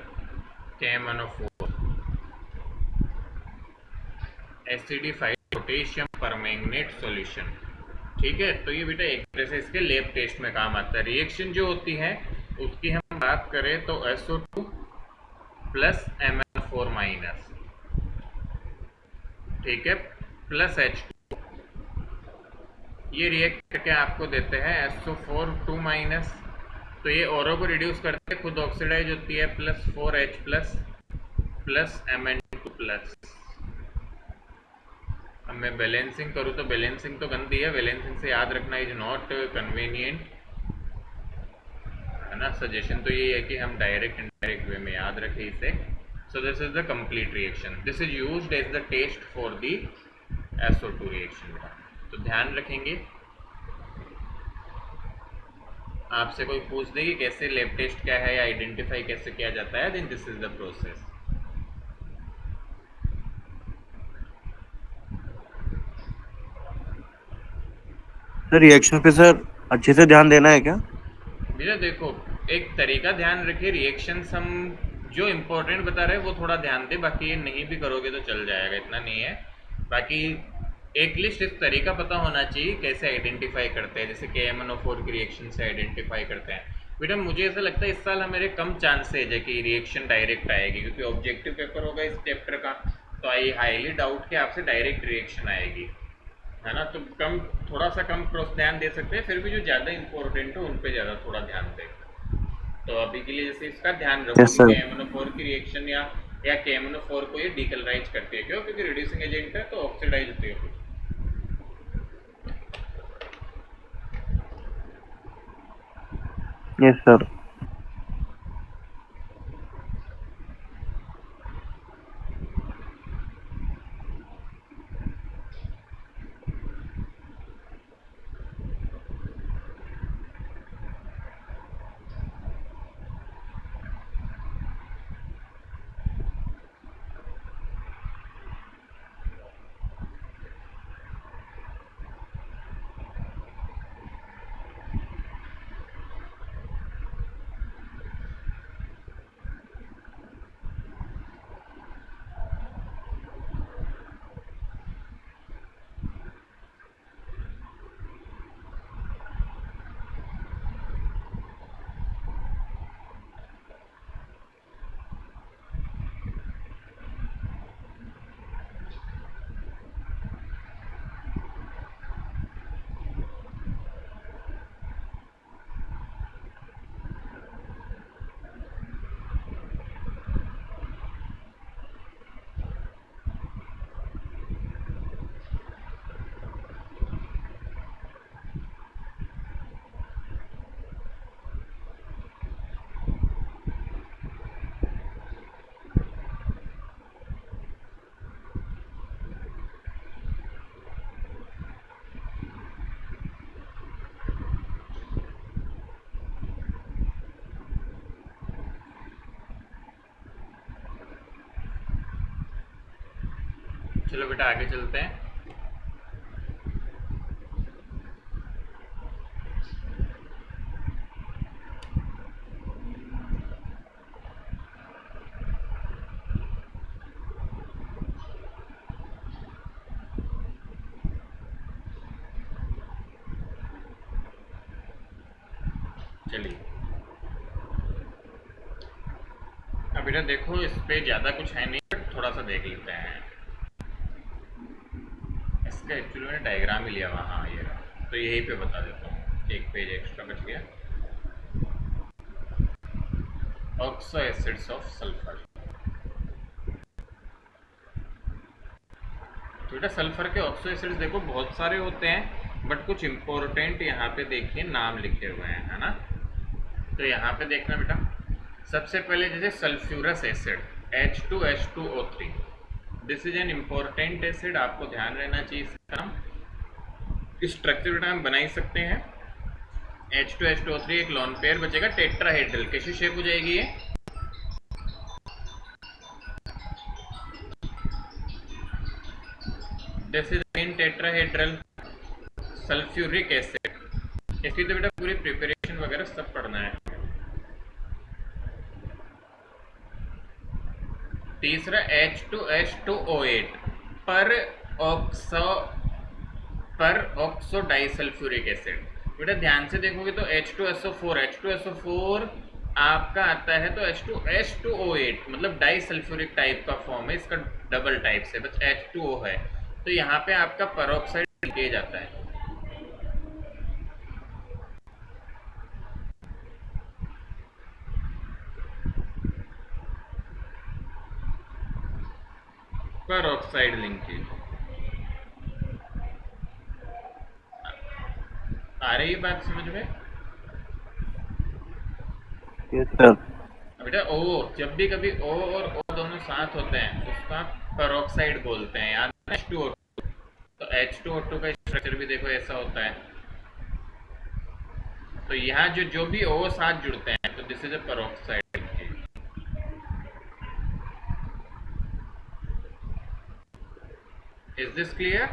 KMnO4 acidified potassium permanganate solution. ठीक है, तो ये बेटा एक तरह से इसके लैब टेस्ट में काम आता है। रिएक्शन जो होती है उसकी हम बात करें तो SO2 प्लस MnO4 माइनस, ठीक है, प्लस H2, ये रिएक्ट करके आपको देते हैं SO4 2 माइनस। तो ये औरों को रिड्यूस करके खुद ऑक्सीडाइज होती है plus 4H plus plus Mn2 plus. अब मैं बैलेंसिंग करूँ तो बैलेंसिंग तो गंदी है, बैलेंसिंग से याद रखना इज नॉट कन्वीनियंट, है ना। सजेशन तो यही है कि हम डायरेक्ट इनडायरेक्ट वे में याद रखें इसे। So this is the complete reaction, this is used as the test for the SO2 reaction. तो ध्यान रखेंगे, आपसे कोई पूछ दे कि कैसे लैब टेस्ट क्या है या आइडेंटिफाई कैसे किया जाता है, then this is the process. Sir reaction पे सर अच्छे से ध्यान देना है क्या? भैया देखो, एक तरीका ध्यान रखिए, रिएक्शंस हम जो इम्पोर्टेंट बता रहे हैं वो थोड़ा ध्यान दे, बाकी ये नहीं भी करोगे तो चल जाएगा, इतना नहीं है। बाकी एक लिस्ट इस तरीका पता होना चाहिए कैसे आइडेंटिफाई करते हैं, जैसे KMnO4 की रिएक्शन से आइडेंटिफाई करते हैं। बेटा मुझे ऐसा लगता है इस साल हमारे कम चांसेज है कि रिएक्शन डायरेक्ट आएगी, क्योंकि ऑब्जेक्टिव पेपर होगा इस चैप्टर का, तो आई हाईली डाउट कि आपसे डायरेक्ट रिएक्शन आएगी, है ना। तो कम, थोड़ा सा कम ध्यान दे सकते हैं, फिर भी जो ज़्यादा इंपॉर्टेंट हो उन पे ज़्यादा थोड़ा ध्यान दें। तो अभी के लिए जैसे इसका ध्यान रखो यस कि सर। KMnO4 की रिएक्शन या KMnO4 को ये डीकलराइज करती है, क्यों? क्योंकि रिड्यूसिंग एजेंट है तो ऑक्सीडाइज होती है। Yes sir. चलो बेटा आगे चलते हैं। चलिए अब बेटा देखो, इस पे ज़्यादा कुछ है नहीं, बट थोड़ा सा देख लेते हैं। इसका एक्चुअली मैंने डायग्राम ही लिया हुआ, हाँ ये रहा, तो यहीं पे बता देता हूँ, एक पेज एक्स्ट्रा बच गया। Oxo acids of sulphur. तो बेटा सल्फर के ऑक्सो एसिड्स देखो बहुत सारे होते हैं, बट कुछ इम्पोर्टेंट यहाँ पे देखिए नाम लिखे हुए हैं, है ना। तो यहाँ पे देखना बेटा, सबसे पहले जैसे sulphurous acid H2H2O3, this is an important acid, आपको ध्यान रहना चाहिए इसका नाम। स्ट्रक्चर बेटा हम बना ही सकते हैं, H2H2O3 एक लॉन पेयर बचेगा, टेट्राहेड्रल कैसी शेप हो जाएगी ये, this is again tetrahedral sulphuric acid. इसकी तो बेटा पूरी प्रिपरेशन वगैरह सब पढ़ना है। तीसरा H2H2O8 पर ऑक्सो ऑक्सो डाइसल्फ्यूरिक एसिड। बेटा ध्यान से देखोगे तो H2SO4 आपका आता है तो H2H2O8 मतलब डाइसल्फ्यूरिक टाइप का फॉर्म है, इसका डबल टाइप से बस H2O है, तो यहाँ पे आपका पेरोक्साइड लीकेज आता है। पेरोक्साइड लिंकेज आ रही है बात समझ में? Yes sir. बेटा ओ, जब भी कभी O और O दोनों साथ होते हैं उसका पेरोक्साइड बोलते हैं, याद है H2O2। तो H2O2 का स्ट्रक्चर भी देखो ऐसा होता है। तो यहाँ जो भी O साथ जुड़ते हैं तो this is a peroxide. Is this clear?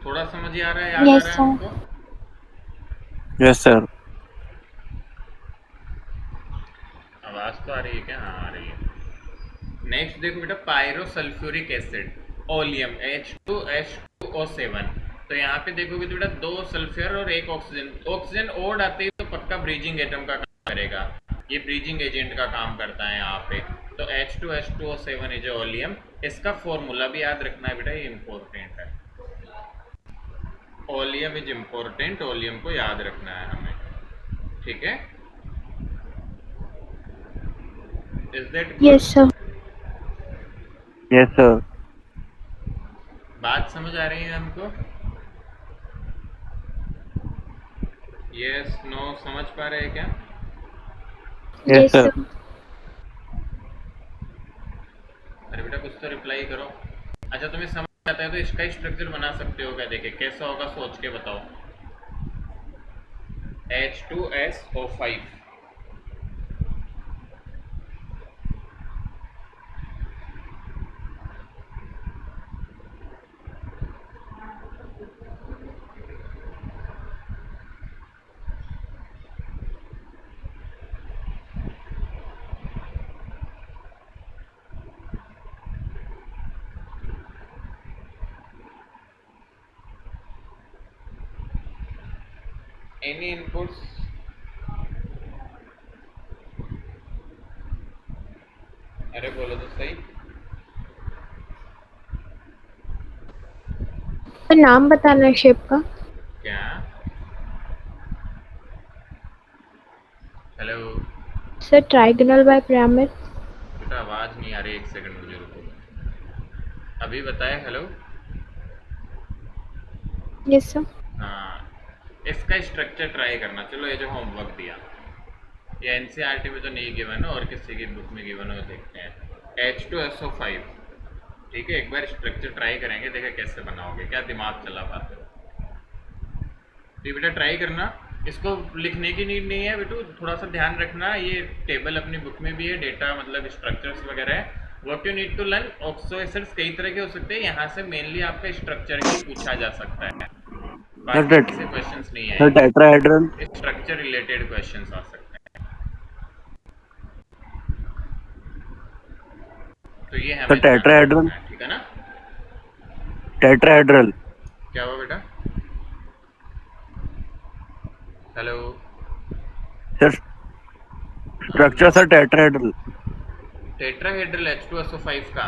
थोड़ा समझ आ रहा है, याद आ Yes, रहा है sir. हमको? Yes sir. आवाज तो आ रही है क्या? हाँ आ रही है। नेक्स्ट देखो बेटा पायरोसल्फ्यूरिक एसिड ओलियम H2H2O7। तो यहाँ पे देखोगे तो बेटा 2 सल्फ्यूर और 1 ऑक्सीजन। ऑक्सीजन ओड आते ही तो पक्का ब्रीजिंग एटम का काम करेगा, ये ब्रीजिंग एजेंट का काम करता है यहाँ पे। तो H2H2O7 इज ओलियम। इसका फॉर्मूला भी याद रखना है बेटा, ये इंपॉर्टेंट है। ओलियम इज इम्पोर्टेंट, ओलियम को याद रखना है हमें, ठीक है? Is that Yes, sir. Yes sir. बात समझ आ रही है हमको? यस नो समझ पा रहे हैं क्या? Yes Yes, sir. sir. अरे बेटा कुछ तो रिप्लाई करो। अच्छा तुम्हें समझ आता है तो इसका स्ट्रक्चर बना सकते हो क्या? देखे कैसा होगा सोच के बताओ। H2SO5 any inputs? अरे बोलो तो सही। तो नाम बताना है शेप का। क्या? Hello sir trigonal bipyramid. बेटा आवाज नहीं आ रही, एक सेकंड मुझे रुको। अभी बताए हेलो। Yes sir. हाँ, इसका स्ट्रक्चर ट्राई करना। चलो ये जो होमवर्क दिया ये एनसीईआरटी में तो नहीं गिवन है और किसी की बुक में गिवन है, देखते हैं। H2SO5 ठीक है, एक बार स्ट्रक्चर ट्राई करेंगे, देखें कैसे बनाओगे, क्या दिमाग चला पाते हो। तो बेटा ट्राई करना, इसको लिखने की नीड नहीं है बेटू, थोड़ा सा ध्यान रखना। ये टेबल अपनी बुक में भी है, डेटा मतलब स्ट्रक्चर्स वगैरह है। What you need to learn, oxo acids कई तरह के हो सकते हैं, यहाँ से मेनली आपका स्ट्रक्चर ही पूछा जा सकता है, बाकी ऐसे क्वेश्चंस नहीं सर आएंगे, टेट्राहेड्रल। स्ट्रक्चर रिलेटेड क्वेश्चंस आ सकते हैं। तो ये हमें सर टेट्राहेड्रल। ध्यान रखना है, ठीक है ना? टेट्राहेड्रल। क्या हुआ बेटा? Hello sir structure sir tetrahedral. Tetrahedral H2SO5 का।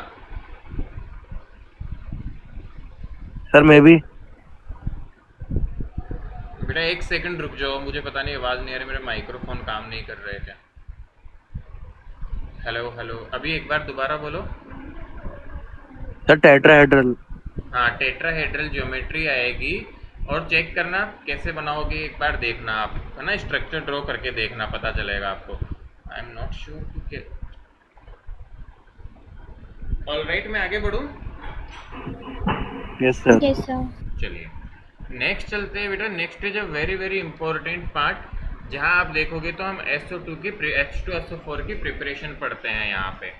Sir may be. बेटा एक सेकंड रुक जाओ, मुझे पता नहीं आवाज़ नहीं आ रही, मेरे माइक्रोफोन काम नहीं कर रहे क्या? हेलो हेलो, अभी एक बार दोबारा बोलो। Sir tetrahedral. हाँ टेट्राहेड्रल ज्योमेट्री आएगी, और चेक करना कैसे बनाओगे, एक बार देखना आप, है ना? स्ट्रक्चर ड्रॉ करके देखना, पता चलेगा आपको। I am not sure. Alright, मैं आगे बढ़ूँ? Yes sir. Yes sir. चलिए नेक्स्ट चलते हैं बेटा। Next is a very very important part, जहाँ आप देखोगे तो हम SO2 की H2SO4 की प्रिपरेशन पढ़ते हैं यहाँ पे।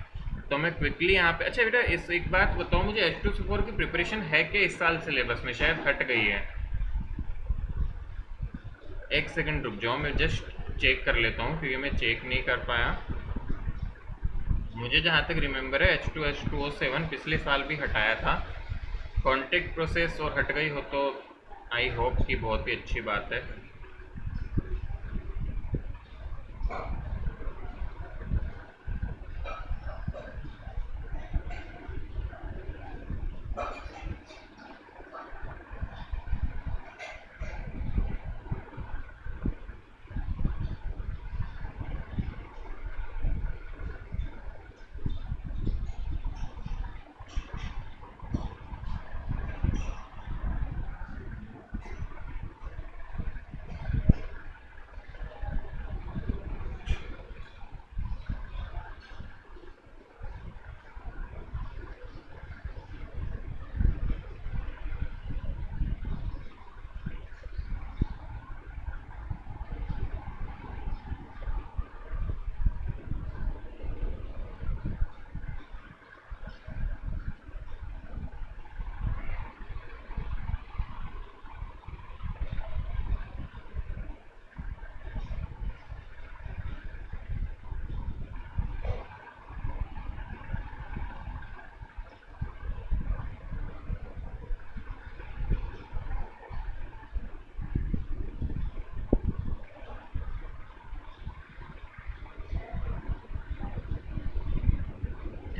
तो मैं क्विकली यहाँ पे, अच्छा बेटा इस एक बात बताओ मुझे, H2SO4 की प्रिपरेशन है क्या इस साल सिलेबस में? शायद हट गई है। एक सेकंड रुक जाओ, मैं जस्ट चेक कर लेता हूँ क्योंकि मैं चेक नहीं कर पाया। मुझे जहाँ तक रिमेंबर है H2H2O7 पिछले साल भी हटाया था। कॉन्टेक्ट प्रोसेस और हट गई हो तो आई होप कि बहुत ही अच्छी बात है।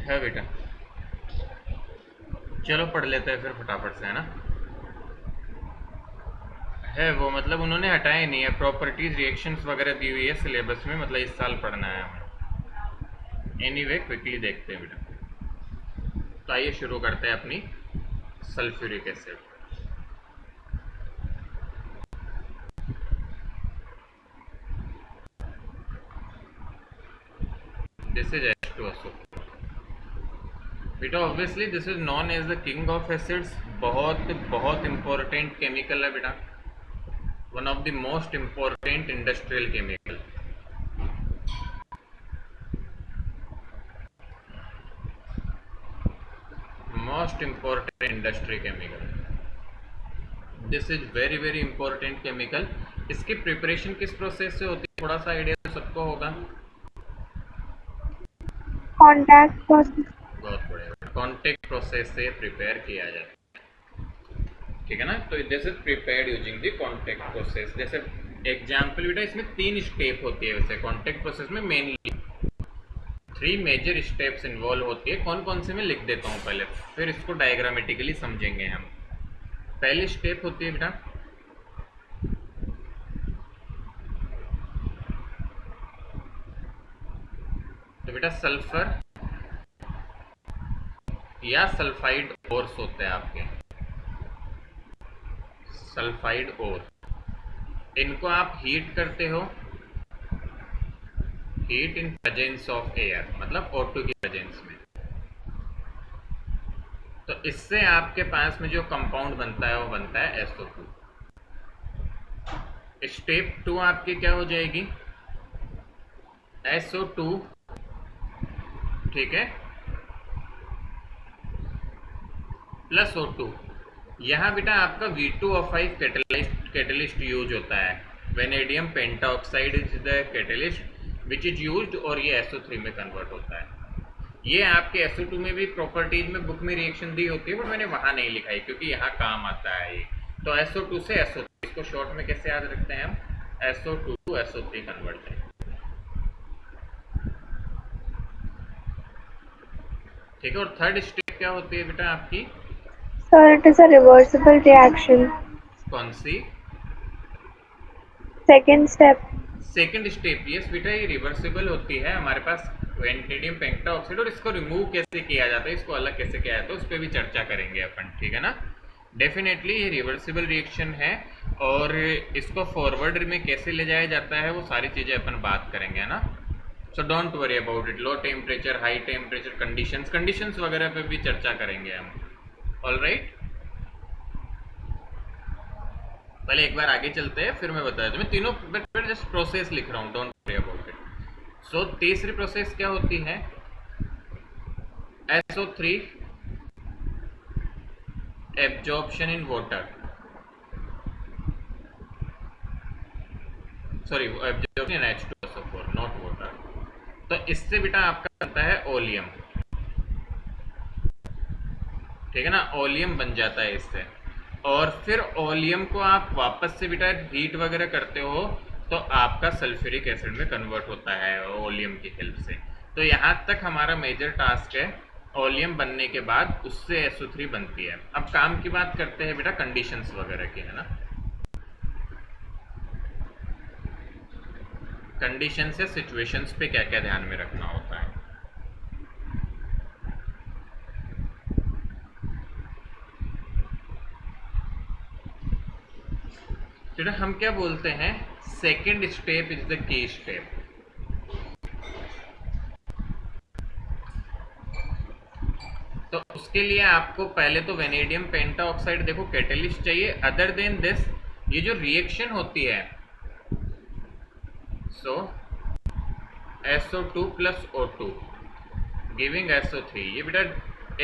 है बेटा, चलो पढ़ लेते हैं फिर फटाफट से, है ना। है वो, मतलब उन्होंने हटाए नहीं है। प्रॉपर्टीज रिएक्शंस वगैरह दी हुई है सिलेबस में, मतलब इस साल पढ़ना है हमें। एनीवे क्विकली देखते हैं बेटा। तो आइए शुरू करते हैं अपनी sulphuric acid. This is H2SO बेटा। Obviously this is known as the king of acids. बहुत बहुत इंपॉर्टेंट केमिकल है बेटा, one of the most important industrial chemical. Most important industry chemical. This is very very important chemical. इसकी preparation किस process से होती है, थोड़ा सा आइडिया सबको होगा। Contact process. बहुत बढ़िया, कॉन्टेक्ट प्रोसेस से प्रिपेयर किया जाता है, ठीक है ना। तो this is prepared using the contact process. जैसे एग्जाम्पल बेटा, इसमें 3 स्टेप होती है वैसे कॉन्टेक्ट प्रोसेस में। मेनली 3 मेजर स्टेप्स इन्वॉल्व होती है। कौन कौन से मैं लिख देता हूँ पहले, फिर इसको डायग्रामेटिकली समझेंगे हम। पहली स्टेप होती है बेटा तो बेटा सल्फर या सल्फाइड ओर्स होते हैं आपके, सल्फाइड ओर। इनको आप हीट करते हो, heat in presence of air, मतलब O2 की प्रेजेंस में। तो इससे आपके पास में जो कंपाउंड बनता है वो बनता है SO2। स्टेप 2 आपकी क्या हो जाएगी, SO2, ठीक है, प्लस O2। यहाँ बेटा आपका V2O5 कैटलिस्ट यूज होता है। Vanadium pentoxide is the catalyst which is used, और ये SO3 में कन्वर्ट होता है। ये आपके SO2 में भी प्रॉपर्टीज में बुक में रिएक्शन दी होती है, बट मैंने वहां नहीं लिखा है क्योंकि यहाँ काम आता है ये। तो SO2 से SO3, इसको शॉर्ट में कैसे याद रखते हैं हम, SO2 to SO3 कन्वर्ट है, ठीक है। और थर्ड स्टेप क्या होती है बेटा आपकी, sir it is a reversible reaction. कौन सी, second step. Second step, yes बेटा, ये रिवर्सिबल होती है। हमारे पास वेनेडियम पेंटाऑक्साइड, और इसको रिमूव कैसे किया जाता है, इसको अलग कैसे किया जाता है, उस पर भी चर्चा करेंगे अपन, ठीक है ना। डेफिनेटली ये रिवर्सिबल रिएक्शन है, और इसको फॉरवर्ड में कैसे ले जाया जाता है वो सारी चीज़ें अपन बात करेंगे, है ना। So don't worry about it. Low temperature, high temperature, conditions वगैरह पे भी चर्चा करेंगे हम, ऑल राइट। पहले एक बार आगे चलते हैं, फिर मैं बता देता हूँ। मैं तीनों बट जस्ट प्रोसेस लिख रहा हूँ, डोंट वरी अबाउट इट। सो तीसरी प्रोसेस क्या होती है, SO3 absorption in water, sorry absorption in H2SO4 not water. तो इससे बेटा आपका बनता है ओलियम, ठीक है ना, ओलियम बन जाता है इससे। और फिर ओलियम को आप वापस से बेटा हीट वगैरह करते हो तो आपका सल्फ्यूरिक एसिड में कन्वर्ट होता है ओलियम की हेल्प से। तो यहाँ तक हमारा मेजर टास्क है ओलियम बनने के बाद उससे SO3 बनती है। अब काम की बात करते हैं बेटा कंडीशंस वगैरह की, है ना। कंडीशंस या सिचुएशंस पे क्या क्या ध्यान में रखना होता है। बेटा हम क्या बोलते हैं, second step is the key step. तो उसके लिए आपको पहले तो वेनेडियम पेंटाऑक्साइड देखो कैटेलिस्ट चाहिए। अदर देन दिस ये जो रिएक्शन होती है, सो SO2 plus O2 giving SO3, ये बेटा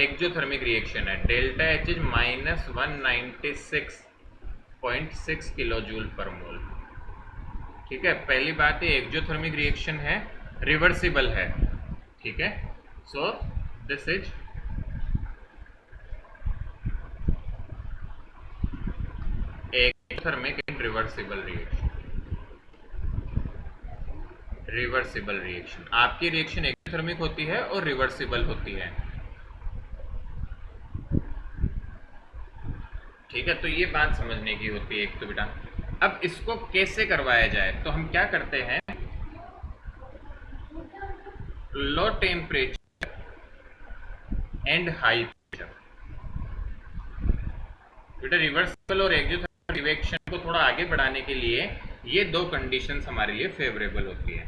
एक्जोथर्मिक रिएक्शन है। Delta H is -196.6 kilojoule per mole. ठीक है, पहली बात ये एक्जोथर्मिक रिएक्शन है, रिवर्सिबल है, ठीक है। सो this is exothermic and reversible reaction. Reversible reaction, आपकी रिएक्शन एक्जोथर्मिक होती है और रिवर्सिबल होती है, ठीक है। तो ये बात समझने की होती है एक तो बेटा। अब इसको कैसे करवाया जाए, तो हम क्या करते हैं, लो टेम्परेचर एंड हाई प्रेशर। बेटा रिवर्सिबल और एक्जोथर्मिक रिएक्शन को थोड़ा आगे बढ़ाने के लिए ये दो कंडीशंस हमारे लिए फेवरेबल होती है,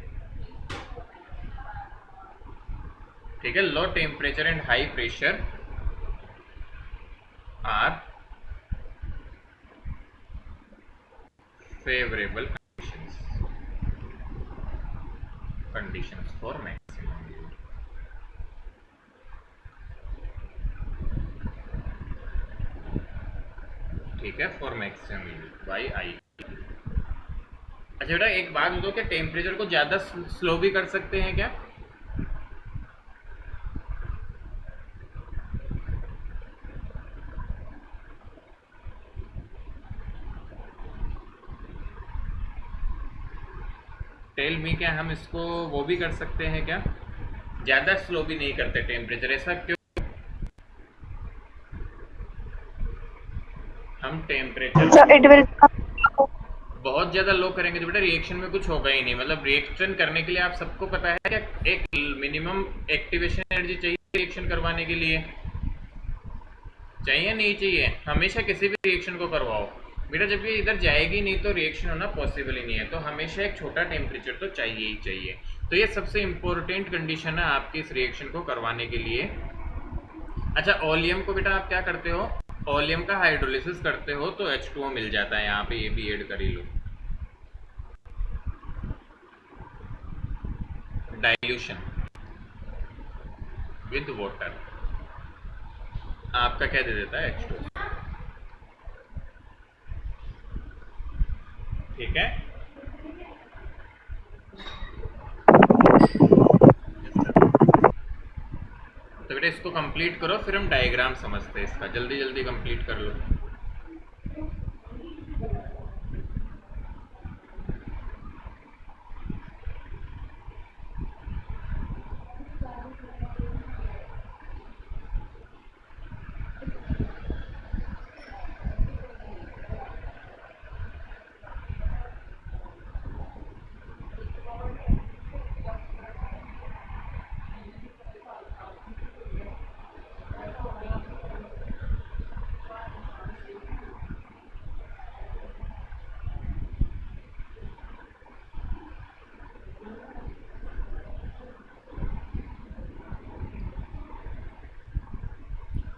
ठीक है। Low temperature and high pressure are favourable conditions for maximum yield। ठीक है, for maximum yield by I. अच्छा बेटा एक बात बताओ, क्या टेम्परेचर को ज्यादा स्लो भी कर सकते हैं क्या? टेल मी, क्या हम इसको वो भी कर सकते हैं क्या? ज्यादा स्लो भी नहीं करते टेम्परेचर, ऐसा क्यों? हम टेम्परेचर So it will बहुत ज्यादा लो करेंगे तो बेटा रिएक्शन में कुछ होगा ही नहीं। मतलब रिएक्शन करने के लिए आप सबको पता है क्या एक मिनिमम एक्टिवेशन एनर्जी चाहिए रिएक्शन करवाने के लिए, चाहिए नहीं चाहिए? हमेशा किसी भी रिएक्शन को करवाओ बेटा, जब ये इधर जाएगी नहीं तो रिएक्शन होना पॉसिबल ही नहीं है। तो हमेशा एक छोटा टेम्परेचर तो चाहिए ही चाहिए। तो ये सबसे इंपॉर्टेंट कंडीशन है आपकी इस रिएक्शन को करवाने के लिए। अच्छा ओलियम को बेटा आप क्या करते हो, ओलियम का हाइड्रोलिसिस करते हो तो H2O मिल जाता है, यहाँ पे ये भी ऐड कर ही लो। डाइल्यूशन विद वाटर आपका क्या दे देता है, H2O, ठीक है। तो बेटा इसको कंप्लीट करो, फिर हम डायग्राम समझते हैं इसका। जल्दी जल्दी कंप्लीट कर लो।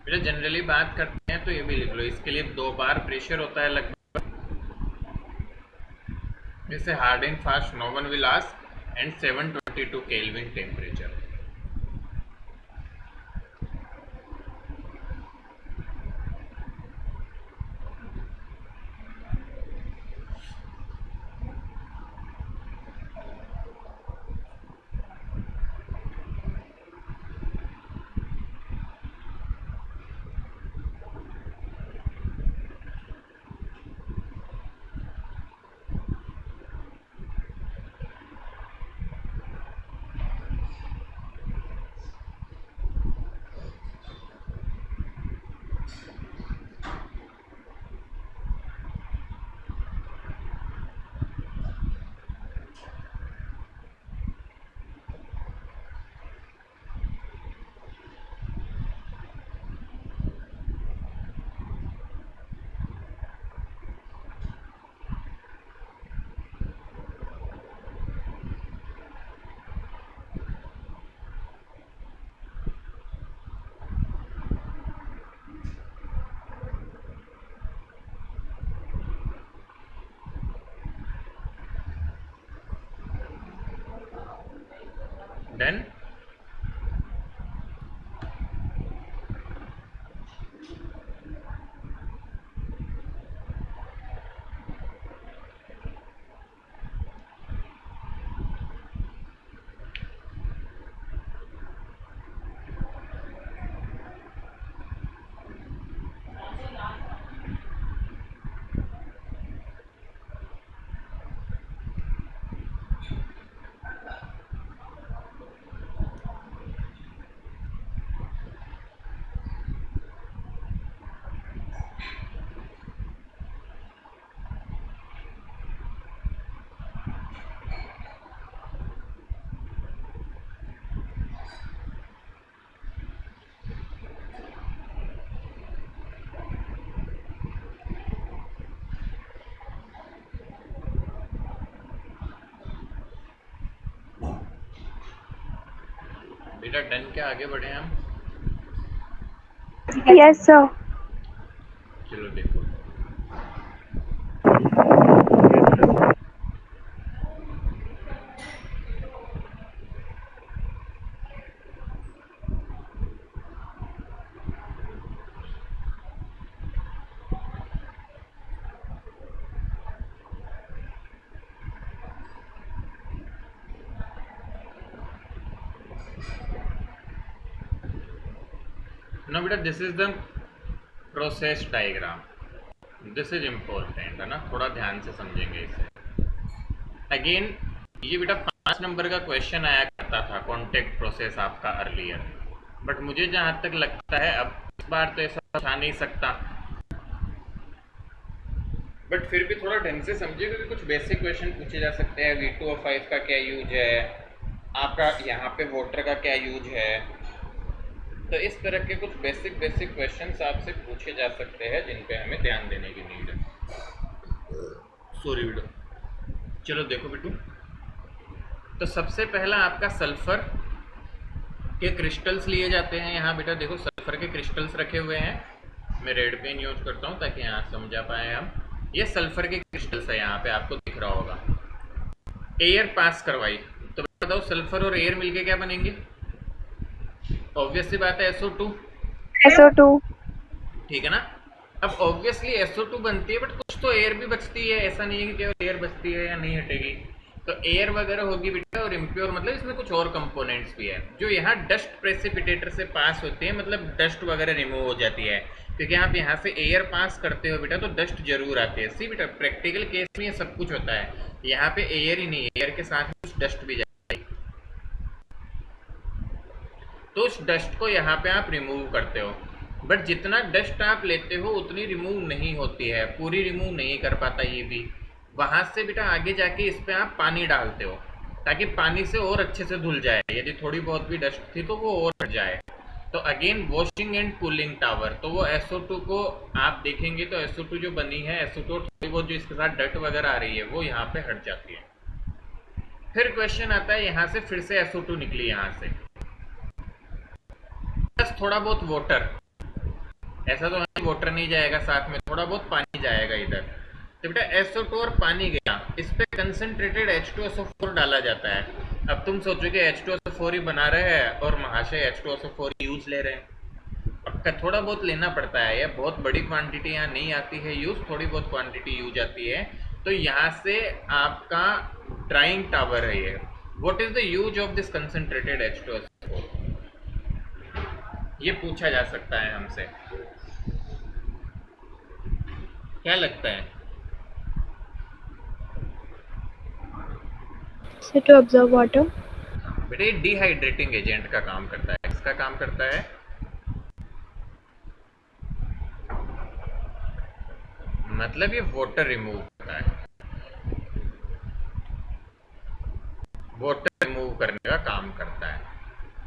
बेटा जनरली बात करते हैं तो ये भी लिख लो, इसके लिए 2 बार प्रेशर होता है लगभग, जैसे hard and fast no one will ask, and 722 kelvin temperature. Done. बेटा डन के आगे बढ़े हम। Yes, sir. चलो देखो, ना बेटा this is the process diagram, this is important है ना, थोड़ा ध्यान से समझेंगे इसे। अगेन ये बेटा 5 नंबर का क्वेश्चन आया करता था कॉन्टेक्ट प्रोसेस आपका अर्लियर, बट मुझे जहाँ तक लगता है अब इस बार तो ऐसा पूछा नहीं सकता, बट फिर भी थोड़ा ढंग से समझिए क्योंकि कुछ बेसिक क्वेश्चन पूछे जा सकते हैं। V2O5 का क्या यूज है, आपका यहाँ पे वोटर का क्या यूज है, तो इस तरह के कुछ बेसिक क्वेश्चंस आपसे पूछे जा सकते हैं जिन पे हमें ध्यान देने की नीड है। सॉरी बेटू, चलो देखो बेटू, तो सबसे पहला आपका सल्फर के क्रिस्टल्स लिए जाते हैं। यहाँ बेटा देखो सल्फर के क्रिस्टल्स रखे हुए हैं, मैं रेड पेन यूज करता हूँ ताकि यहाँ समझा पाए हम। ये सल्फर के क्रिस्टल्स है, यहाँ पे आपको दिख रहा होगा। एयर पास करवाई, तो बताओ सल्फर और एयर मिलके क्या बनेंगे? ऑब्वियस सी बात है SO2। SO2. ठीक है ना। अब ऑब्वियसली SO2 बनती है, बट कुछ तो एयर भी बचती है, ऐसा नहीं है कि केवल एयर बचती है या नहीं हटेगी। तो एयर वगैरह होगी बेटा, और इम्प्योर मतलब इसमें कुछ और कंपोनेंट्स भी है जो यहाँ डस्ट प्रेसिपिटेटर से पास होते हैं, मतलब डस्ट वगैरह रिमूव हो जाती है। क्योंकि आप यहाँ से एयर पास करते हो बेटा तो डस्ट जरूर आती है। सी बेटा प्रैक्टिकल केस में ये सब कुछ होता है, यहाँ पे एयर ही नहीं, एयर के साथ कुछ डस्ट भी जाती है, तो उस डस्ट को यहाँ पे आप रिमूव करते हो। बट जितना डस्ट आप लेते हो उतनी रिमूव नहीं होती है, पूरी रिमूव नहीं कर पाता ये भी। वहां से बेटा आगे जाके इस पे आप पानी डालते हो ताकि पानी से और अच्छे से धुल जाए, यदि थोड़ी बहुत भी डस्ट थी तो वो और हट जाए। तो again washing and cooling tower, तो वो SO2 को आप देखेंगे तो SO2 जो बनी है, SO2 थोड़ी बहुत जो इसके साथ डस्ट वगैरह आ रही है वो यहाँ पे हट जाती है। फिर क्वेश्चन आता है यहाँ से फिर से SO2 निकली यहाँ से, प्लस थोड़ा बहुत वाटर, ऐसा तो नहीं वाटर नहीं जाएगा, साथ में थोड़ा बहुत पानी जाएगा इधर। तो बेटा SO2 और पानी गया, इस पे कंसंट्रेटेड H2SO4 डाला जाता है। अब तुम सोचो कि H2SO4 ही बना रहे हैं और महाशय H2SO4 यूज ले रहे हैं। अब थोड़ा बहुत लेना पड़ता है, यह बहुत बड़ी क्वांटिटी यहाँ नहीं आती है यूज, थोड़ी बहुत क्वांटिटी यूज आती है। तो यहाँ से आपका ड्राइंग टावर है ये। What is the use of this concentrated H2SO4, ये पूछा जा सकता है हमसे, क्या लगता है? So to observe water. बेटे डिहाइड्रेटिंग एजेंट का काम करता है, किसका काम करता है? मतलब ये वाटर रिमूव करता है, वाटर रिमूव करने का काम करता है।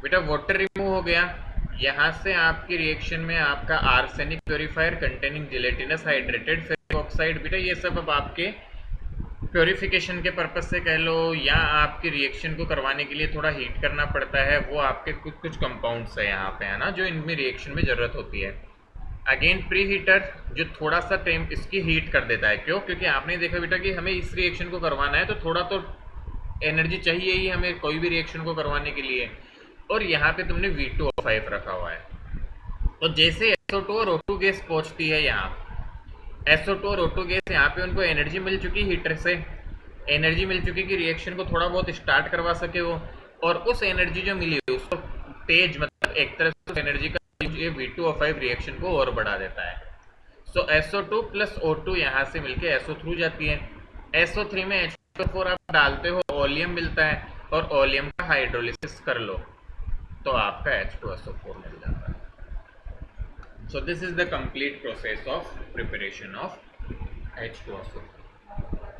बेटा वाटर रिमूव हो गया, यहाँ से आपकी रिएक्शन में आपका arsenic purifier containing gelatinous hydrated ferric oxide, बेटा ये सब अब आपके प्योरीफिकेशन के पर्पज से कह लो या आपकी रिएक्शन को करवाने के लिए थोड़ा हीट करना पड़ता है, वो आपके कुछ कंपाउंड्स है यहाँ पे, है ना, जो इनमें रिएक्शन में ज़रूरत होती है। अगेन प्री हीटर जो थोड़ा सा टाइम इसकी हीट कर देता है, क्यों? क्योंकि आपने देखा बेटा कि हमें इस रिएक्शन को करवाना है तो थोड़ा तो एनर्जी चाहिए ही हमें कोई भी रिएक्शन को करवाने के लिए, और यहाँ पे तुमने V2O5 रखा हुआ है। तो जैसे SO2 और O2 गैस पहुंचती है यहाँ, SO2 और O2 गैस यहाँ पे उनको एनर्जी मिल चुकी हीटर से, एनर्जी मिल चुकी कि रिएक्शन को थोड़ा बहुत स्टार्ट करवा सके वो, और उस एनर्जी जो मिली है उसको तेज, मतलब एक तरह से एनर्जी का ये V2O5 रिएक्शन को और बढ़ा देता है। सो SO2 प्लस O2 यहाँ से मिलके SO3 जाती है। SO3 में H2O4 आप डालते हो, ओलियम मिलता है, और ओलियम का हाइड्रोलिसिस कर लो तो आपका H2SO4 मिल जाता है। So this is the complete process of preparation of H2SO4।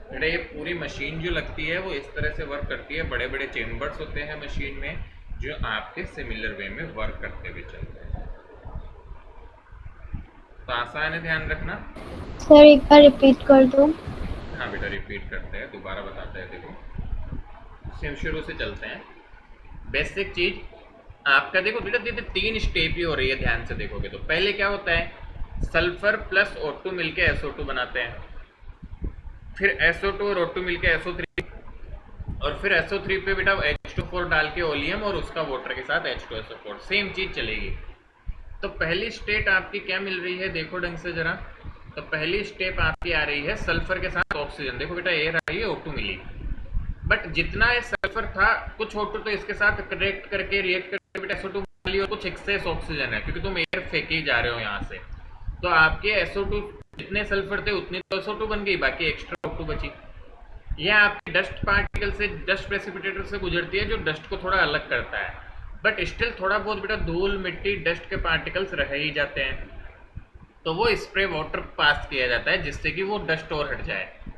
बेटा ये पूरी मशीन जो लगती है वो इस तरह से वर्क करती है, बड़े बड़े चेम्बर्स होते हैं मशीन में जो आपके सिमिलर वे में वर्क करते हुए चलते हैं। तो आसान है, ध्यान रखना। सर एक बार रिपीट कर दो। हाँ बेटा रिपीट करते हैं, दोबारा बताते हैं। देखो शुरू से चलते हैं। बेसिक चीज आपका देखो बेटा, दीदी 3 स्टेप ही हो रही है, ध्यान से देखोगे तो। पहले क्या होता है, सल्फर प्लस O2 मिलके SO2 बनाते हैं, फिर SO2 और O2 मिलके SO3, और फिर SO3 पे बेटा H2O4 डाल के ओलियम और उसका वाटर के साथ H2SO4, सेम चीज चलेगी। तो पहली स्टेट आपकी क्या मिल रही है, देखो ढंग से जरा। तो पहली स्टेप आपकी आ रही है सल्फर के साथ ऑक्सीजन। देखो बेटा एयर आ रही है, O2 मिली, बट जितना ये सल्फर था कुछ O2 तो इसके साथ कनेक्ट करके रिएक्ट करके बेटा SO2 मिली, और कुछ एक्सेस ऑक्सीजन है क्योंकि तुम एयर फेंके जा रहे हो यहाँ से। तो आपके SO2 जितने सल्फर थे उतनी तो SO2 बन गई, बाकी एक्स्ट्रा O2 बची। यह आपके डस्ट पार्टिकल से, डस्ट प्रेसिपिटेटर से गुजरती है जो डस्ट को थोड़ा अलग करता है, बट स्टिल थोड़ा बहुत बेटा धूल मिट्टी डस्ट के पार्टिकल्स रह ही जाते हैं। तो वो स्प्रे वाटर पास किया जाता है जिससे कि वो डस्ट और हट जाए।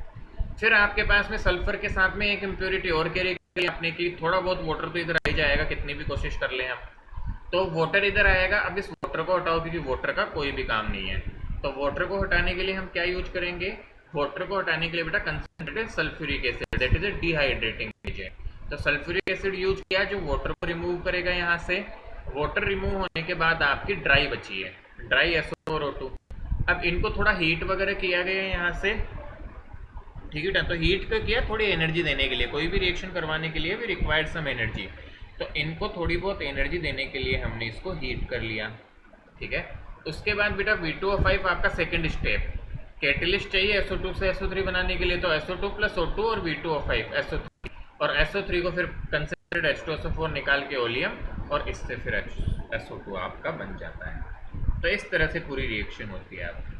फिर आपके पास में सल्फर के साथ में एक इम्प्योरिटी और कैरी करी आपने की, थोड़ा बहुत वाटर तो इधर आ ही जाएगा कितनी भी कोशिश कर ले हम, तो वाटर इधर आएगा। अब इस वाटर को हटाओ क्योंकि वाटर का कोई भी काम नहीं है। तो वाटर को हटाने के लिए हम क्या यूज करेंगे, वाटर को हटाने के लिए बेटा concentrated sulphuric acid, that is a dehydrating agent. तो सल्फ्यूरिक एसिड यूज किया जो वाटर को रिमूव करेगा यहाँ से। वाटर रिमूव होने के बाद आपकी ड्राई बची है, ड्राई SO और O2। अब इनको थोड़ा हीट वगैरह किया गया है यहाँ से, ठीक है। तो हीट को किया थोड़ी एनर्जी देने के लिए, कोई भी रिएक्शन करवाने के लिए भी रिक्वायर्ड सम एनर्जी, तो इनको थोड़ी बहुत एनर्जी देने के लिए हमने इसको हीट कर लिया, ठीक है। उसके बाद बेटा V2O5 आपका सेकंड स्टेप, कैटलिस्ट चाहिए SO2 से SO3 बनाने के लिए, तो SO2 प्लस O2 और V2O5 SO3, और SO3 को फिर कंसंट्रेटेड H2SO4 निकाल के ओलियम, और इससे फिर SO2 आपका बन जाता है। तो इस तरह से पूरी रिएक्शन होती है आपकी।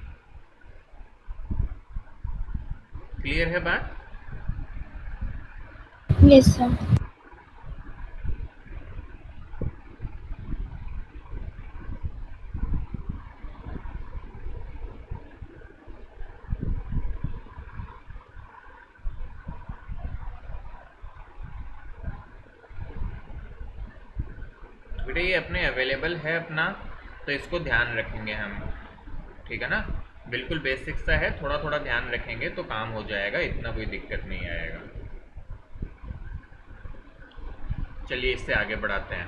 क्लियर है बात? Yes sir. बेटा ये अपने अवेलेबल है अपना, तो इसको ध्यान रखेंगे हम, ठीक है ना। बिल्कुल बेसिक सा है, थोड़ा थोड़ा ध्यान रखेंगे तो काम हो जाएगा, इतना कोई दिक्कत नहीं आएगा। चलिए इससे आगे बढ़ाते हैं।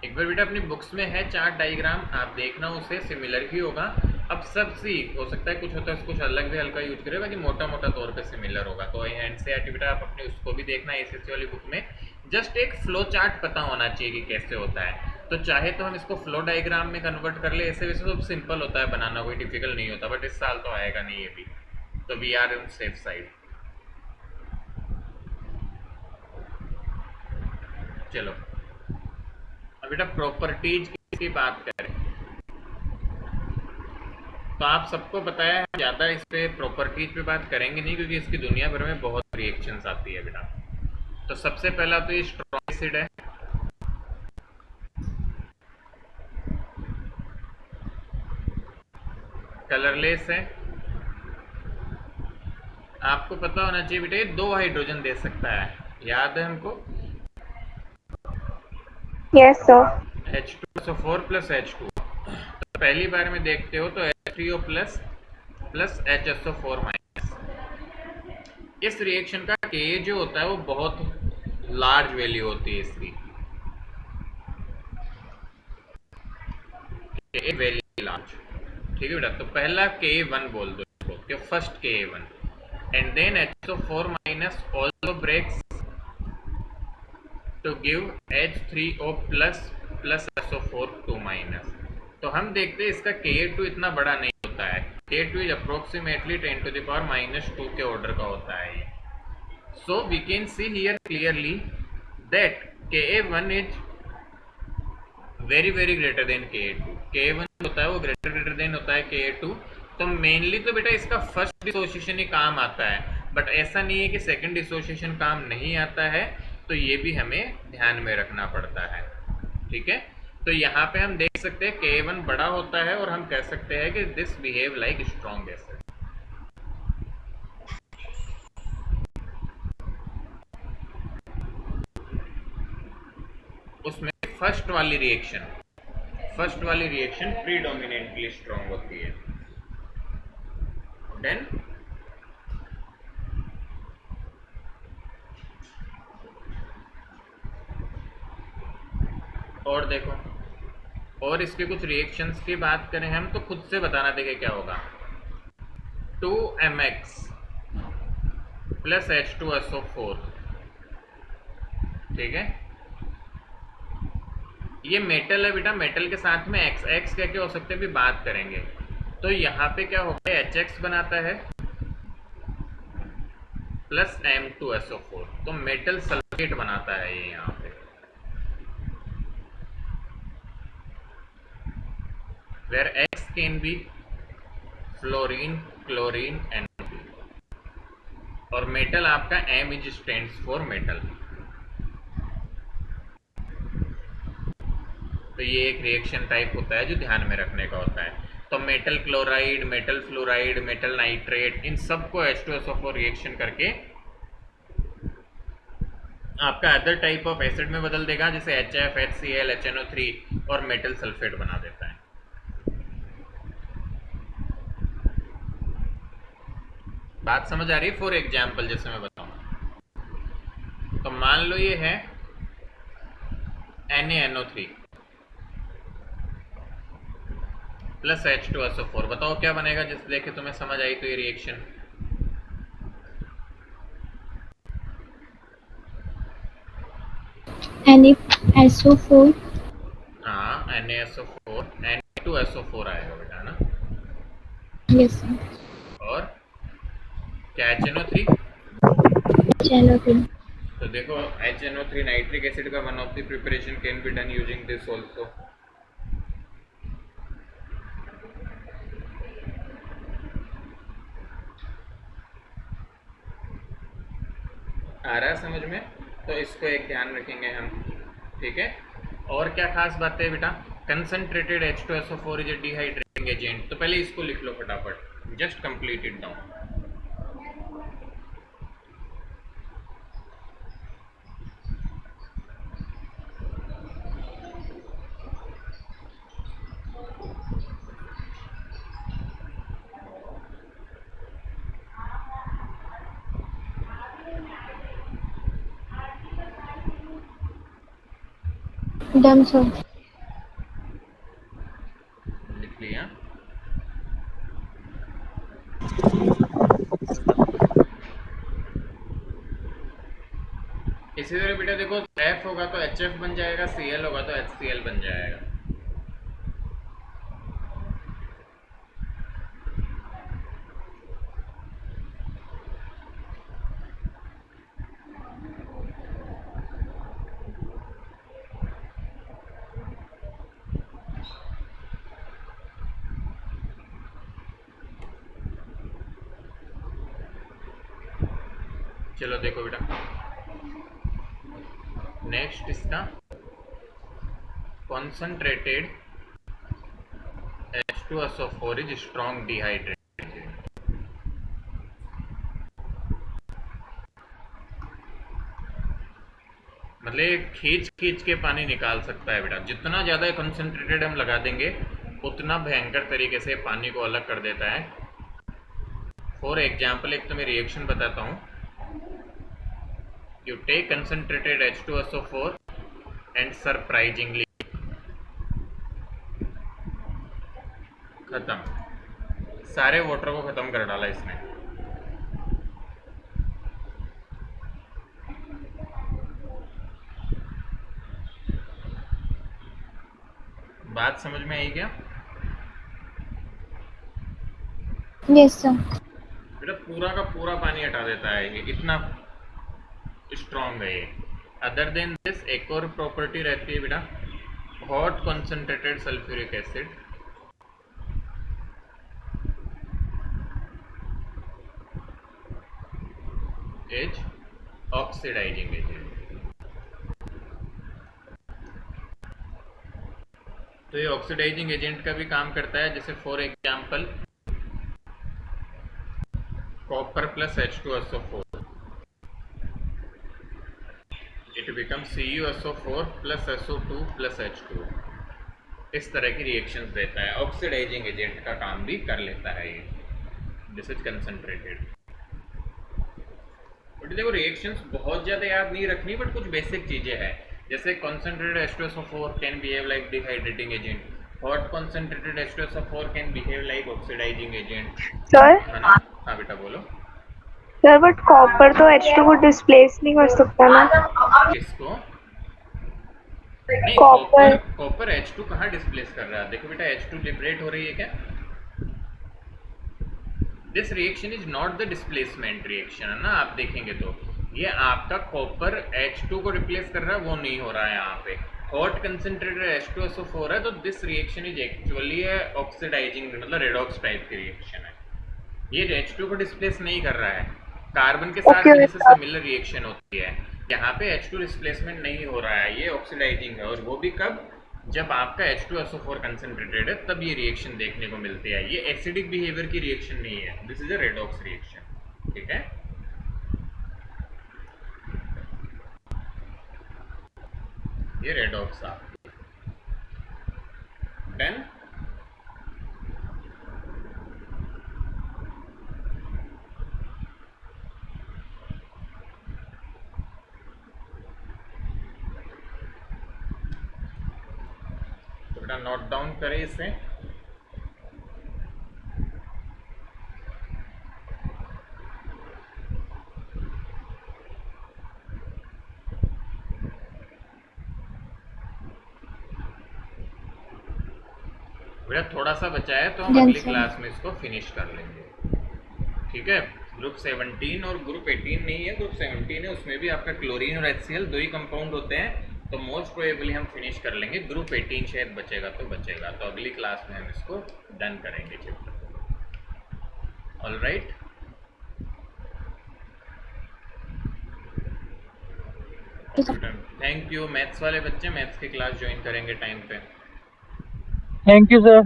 एक बार बेटा अपनी बुक्स में है चार्ट डायग्राम, आप देखना, उसे सिमिलर ही होगा। अब सब सी हो सकता है कुछ होता है कुछ अलग भी हल्का यूज करे, बाकी मोटा मोटा तौर पे सिमिलर होगा। तो एनसीईआरटी बेटा आप अपने उसको भी देखना, एसएससी वाली बुक में जस्ट एक फ्लो चार्ट पता होना चाहिए कि कैसे होता है। तो चाहे तो हम इसको फ्लो डायग्राम में कन्वर्ट कर ले, ऐसे वैसे सब सिंपल होता है बनाना, कोई डिफिकल्ट नहीं होता, बट इस साल तो आएगा नहीं ये भी, तो we are in safe side. चलो अब बेटा प्रॉपर्टीज की बात करें, तो आप सबको पता है ज़्यादा इस पे प्रॉपर्टीज पे बात करेंगे नहीं, क्योंकि इसकी दुनिया भर में बहुत रिएक्शंस आती है बेटा। तो सबसे पहला तो ये स्ट्रॉन्ग एसिड है, कलरलेस है। आपको पता होना चाहिए बेटा ये 2 हाइड्रोजन दे सकता है, याद है हमको? Yes sir. H2SO4 plus H2। तो पहली बार में देखते हो तो H3O plus plus HSO4 minus. इस रिएक्शन का K जो होता है वो बहुत लार्ज वैल्यू होती है इसकी, K वेरी लार्ज, ठीक है बेटा। तो पहला K1 बोल दो इसको, कि first K1, and then HSO4 minus also breaks to give H3O plus plus SO4 2 minus. तो हम देखते हैं इसका Ka2 इतना बड़ा नहीं होता है। Ka2 is approximately 10 to the power -2 के ऑर्डर का होता है ये। So we can see here clearly that Ka1 is very very greater than Ka2। Ka1 होता है वो ग्रेटर देन होता है Ka2। तो मेनली तो बेटा इसका फर्स्ट डिसोसिएशन ही काम आता है, बट ऐसा नहीं है कि सेकंड डिसोसिएशन काम नहीं आता है। तो ये भी हमें ध्यान में रखना पड़ता है, ठीक है। तो यहाँ पे हम देख सकते हैं Ka1 बड़ा होता है और हम कह सकते हैं कि this behave like strong acid. उसमें फर्स्ट वाली रिएक्शन प्रीडोमिनेंटली स्ट्रॉन्ग होती है। देन और देखो, और इसके कुछ रिएक्शंस की बात करें हम तो खुद से बताना, देखिए क्या होगा। 2mx प्लस H2SO4, ठीक है। ये मेटल है बेटा, मेटल के साथ में x क्या क्या हो सकते हैं भी बात करेंगे। तो यहाँ पे क्या होगा, HX बनाता है प्लस M2SO4, तो मेटल सल्फेट बनाता है ये यहाँ पे। where X can be fluorine, chlorine, NP, और मेटल आपका M is stands for metal. तो ये एक रिएक्शन टाइप होता है जो ध्यान में रखने का होता है। तो metal chloride, metal fluoride, metal nitrate, इन सबको H2SO4 रिएक्शन करके आपका अदर टाइप ऑफ एसिड में बदल देगा, जैसे HF, HCl, HNO3 और मेटल सल्फेट बना देता है। बात समझ आ रही है? फॉर एग्जाम्पल जैसे मैं बताऊं, तो मान लो ये है NaNO3 प्लस H2SO4, बताओ क्या बनेगा? जिससे देखे तुम्हें समझ आई तो ये रिएक्शन। NaSO4, हाँ, NaSO4, Na2SO4 आएगा बेटा ना। yes sir, और क्या HNO3? चलो फिर। तो देखो HNO3 नाइट्रिक एसिड का one of the preparation can be done using this also. आ रहा है समझ में? तो इसको एक ध्यान रखेंगे हम, ठीक है। और क्या खास बात है बेटा, concentrated H2SO4 is a dehydrating agent. तो पहले इसको लिख लो फटाफट, just complete it down. Done sir. लिख लिया। इसी तरह बेटा देखो, F होगा तो HF बन जाएगा, Cl होगा तो HCl बन जाएगा। चलो देखो बेटा, नेक्स्ट इसका concentrated H2SO4 is strong dehydrate. मतलब खींच खींच के पानी निकाल सकता है बेटा। जितना ज़्यादा कंसंट्रेटेड हम लगा देंगे उतना भयंकर तरीके से पानी को अलग कर देता है। फॉर एग्जाम्पल एक तो मैं रिएक्शन बताता हूँ। You take concentrated H2SO4 and surprisingly खत्म, सारे वाटर को खत्म कर डाला इसने। बात समझ में आई क्या? Yes, sir. बेटा पूरा का पूरा पानी हटा देता है ये, इतना स्ट्रॉन्ग है ये। अदर देन दिस एक और प्रॉपर्टी रहती है बेटा, hot concentrated sulphuric acid is oxidising agent. तो ये ऑक्सीडाइजिंग एजेंट का भी काम करता है, जैसे for example copper plus H2SO4, it become CuSO4 plus SO2 plus H2। इस तरह की रिएक्शंस देता है, ऑक्सीडाइजिंग एजेंट का काम भी कर लेता है ये। This is concentrated. बट देखो रिएक्शंस बहुत ज़्यादा याद नहीं रखनी, बट कुछ बेसिक चीज़ें हैं, जैसे concentrated H2SO4 can behave like dehydrating agent, hot concentrated H2SO4 can behave like oxidising agent, sir है ना? हाँ बेटा बोलो। सर बट कॉपर तो H2 को डिस्प्लेस नहीं कर सकता ना। किसको? नहीं, कॉपर कॉपर H2 कहाँ डिस्प्लेस कर रहा है? देखो बेटा H2 लिबरेट हो रही है क्या? This reaction is not the displacement reaction, है ना? आप देखेंगे तो ये आपका कॉपर H2 को रिप्लेस कर रहा है, वो नहीं हो रहा है यहाँ पे। हॉट कंसेंट्रेटेड H2SO4 है, तो this reaction is actually oxidising, मतलब रेडॉक्स टाइप की रिएक्शन है। ये H2 को डिस्प्लेस नहीं कर रहा है, कार्बन के साथ ओके भी जैसे सिमिलर रिएक्शन होती है, यहाँ पे H2 डिस्प्लेसमेंट नहीं हो रहा है, ये ऑक्सीडाइजिंग है। और वो भी कब? जब आपका H2SO4 कंसंट्रेटेड है, तब ये रिएक्शन देखने को मिलती है। ये एसिडिक बिहेवियर की रिएक्शन नहीं है, this is a redox reaction. ठीक है, ये रेडॉक्स आ डन। तो बेटा नोट डाउन करें इसे। बेटा थोड़ा सा बचा है, तो हम Yes, अगली sir. क्लास में इसको फिनिश कर लेंगे। ठीक है, ग्रुप 17 और ग्रुप 18 नहीं है, ग्रुप 17 है, उसमें भी आपका क्लोरीन और HCl दो ही कंपाउंड होते हैं, तो मोस्ट प्रोबेबली हम फिनिश कर लेंगे। ग्रुप 18 शायद बचेगा तो बचेगा, तो अगली क्लास में हम इसको डन करेंगे chapter. Alright, thank you. Maths वाले बच्चे मैथ्स की क्लास ज्वाइन करेंगे टाइम पे। Thank you sir.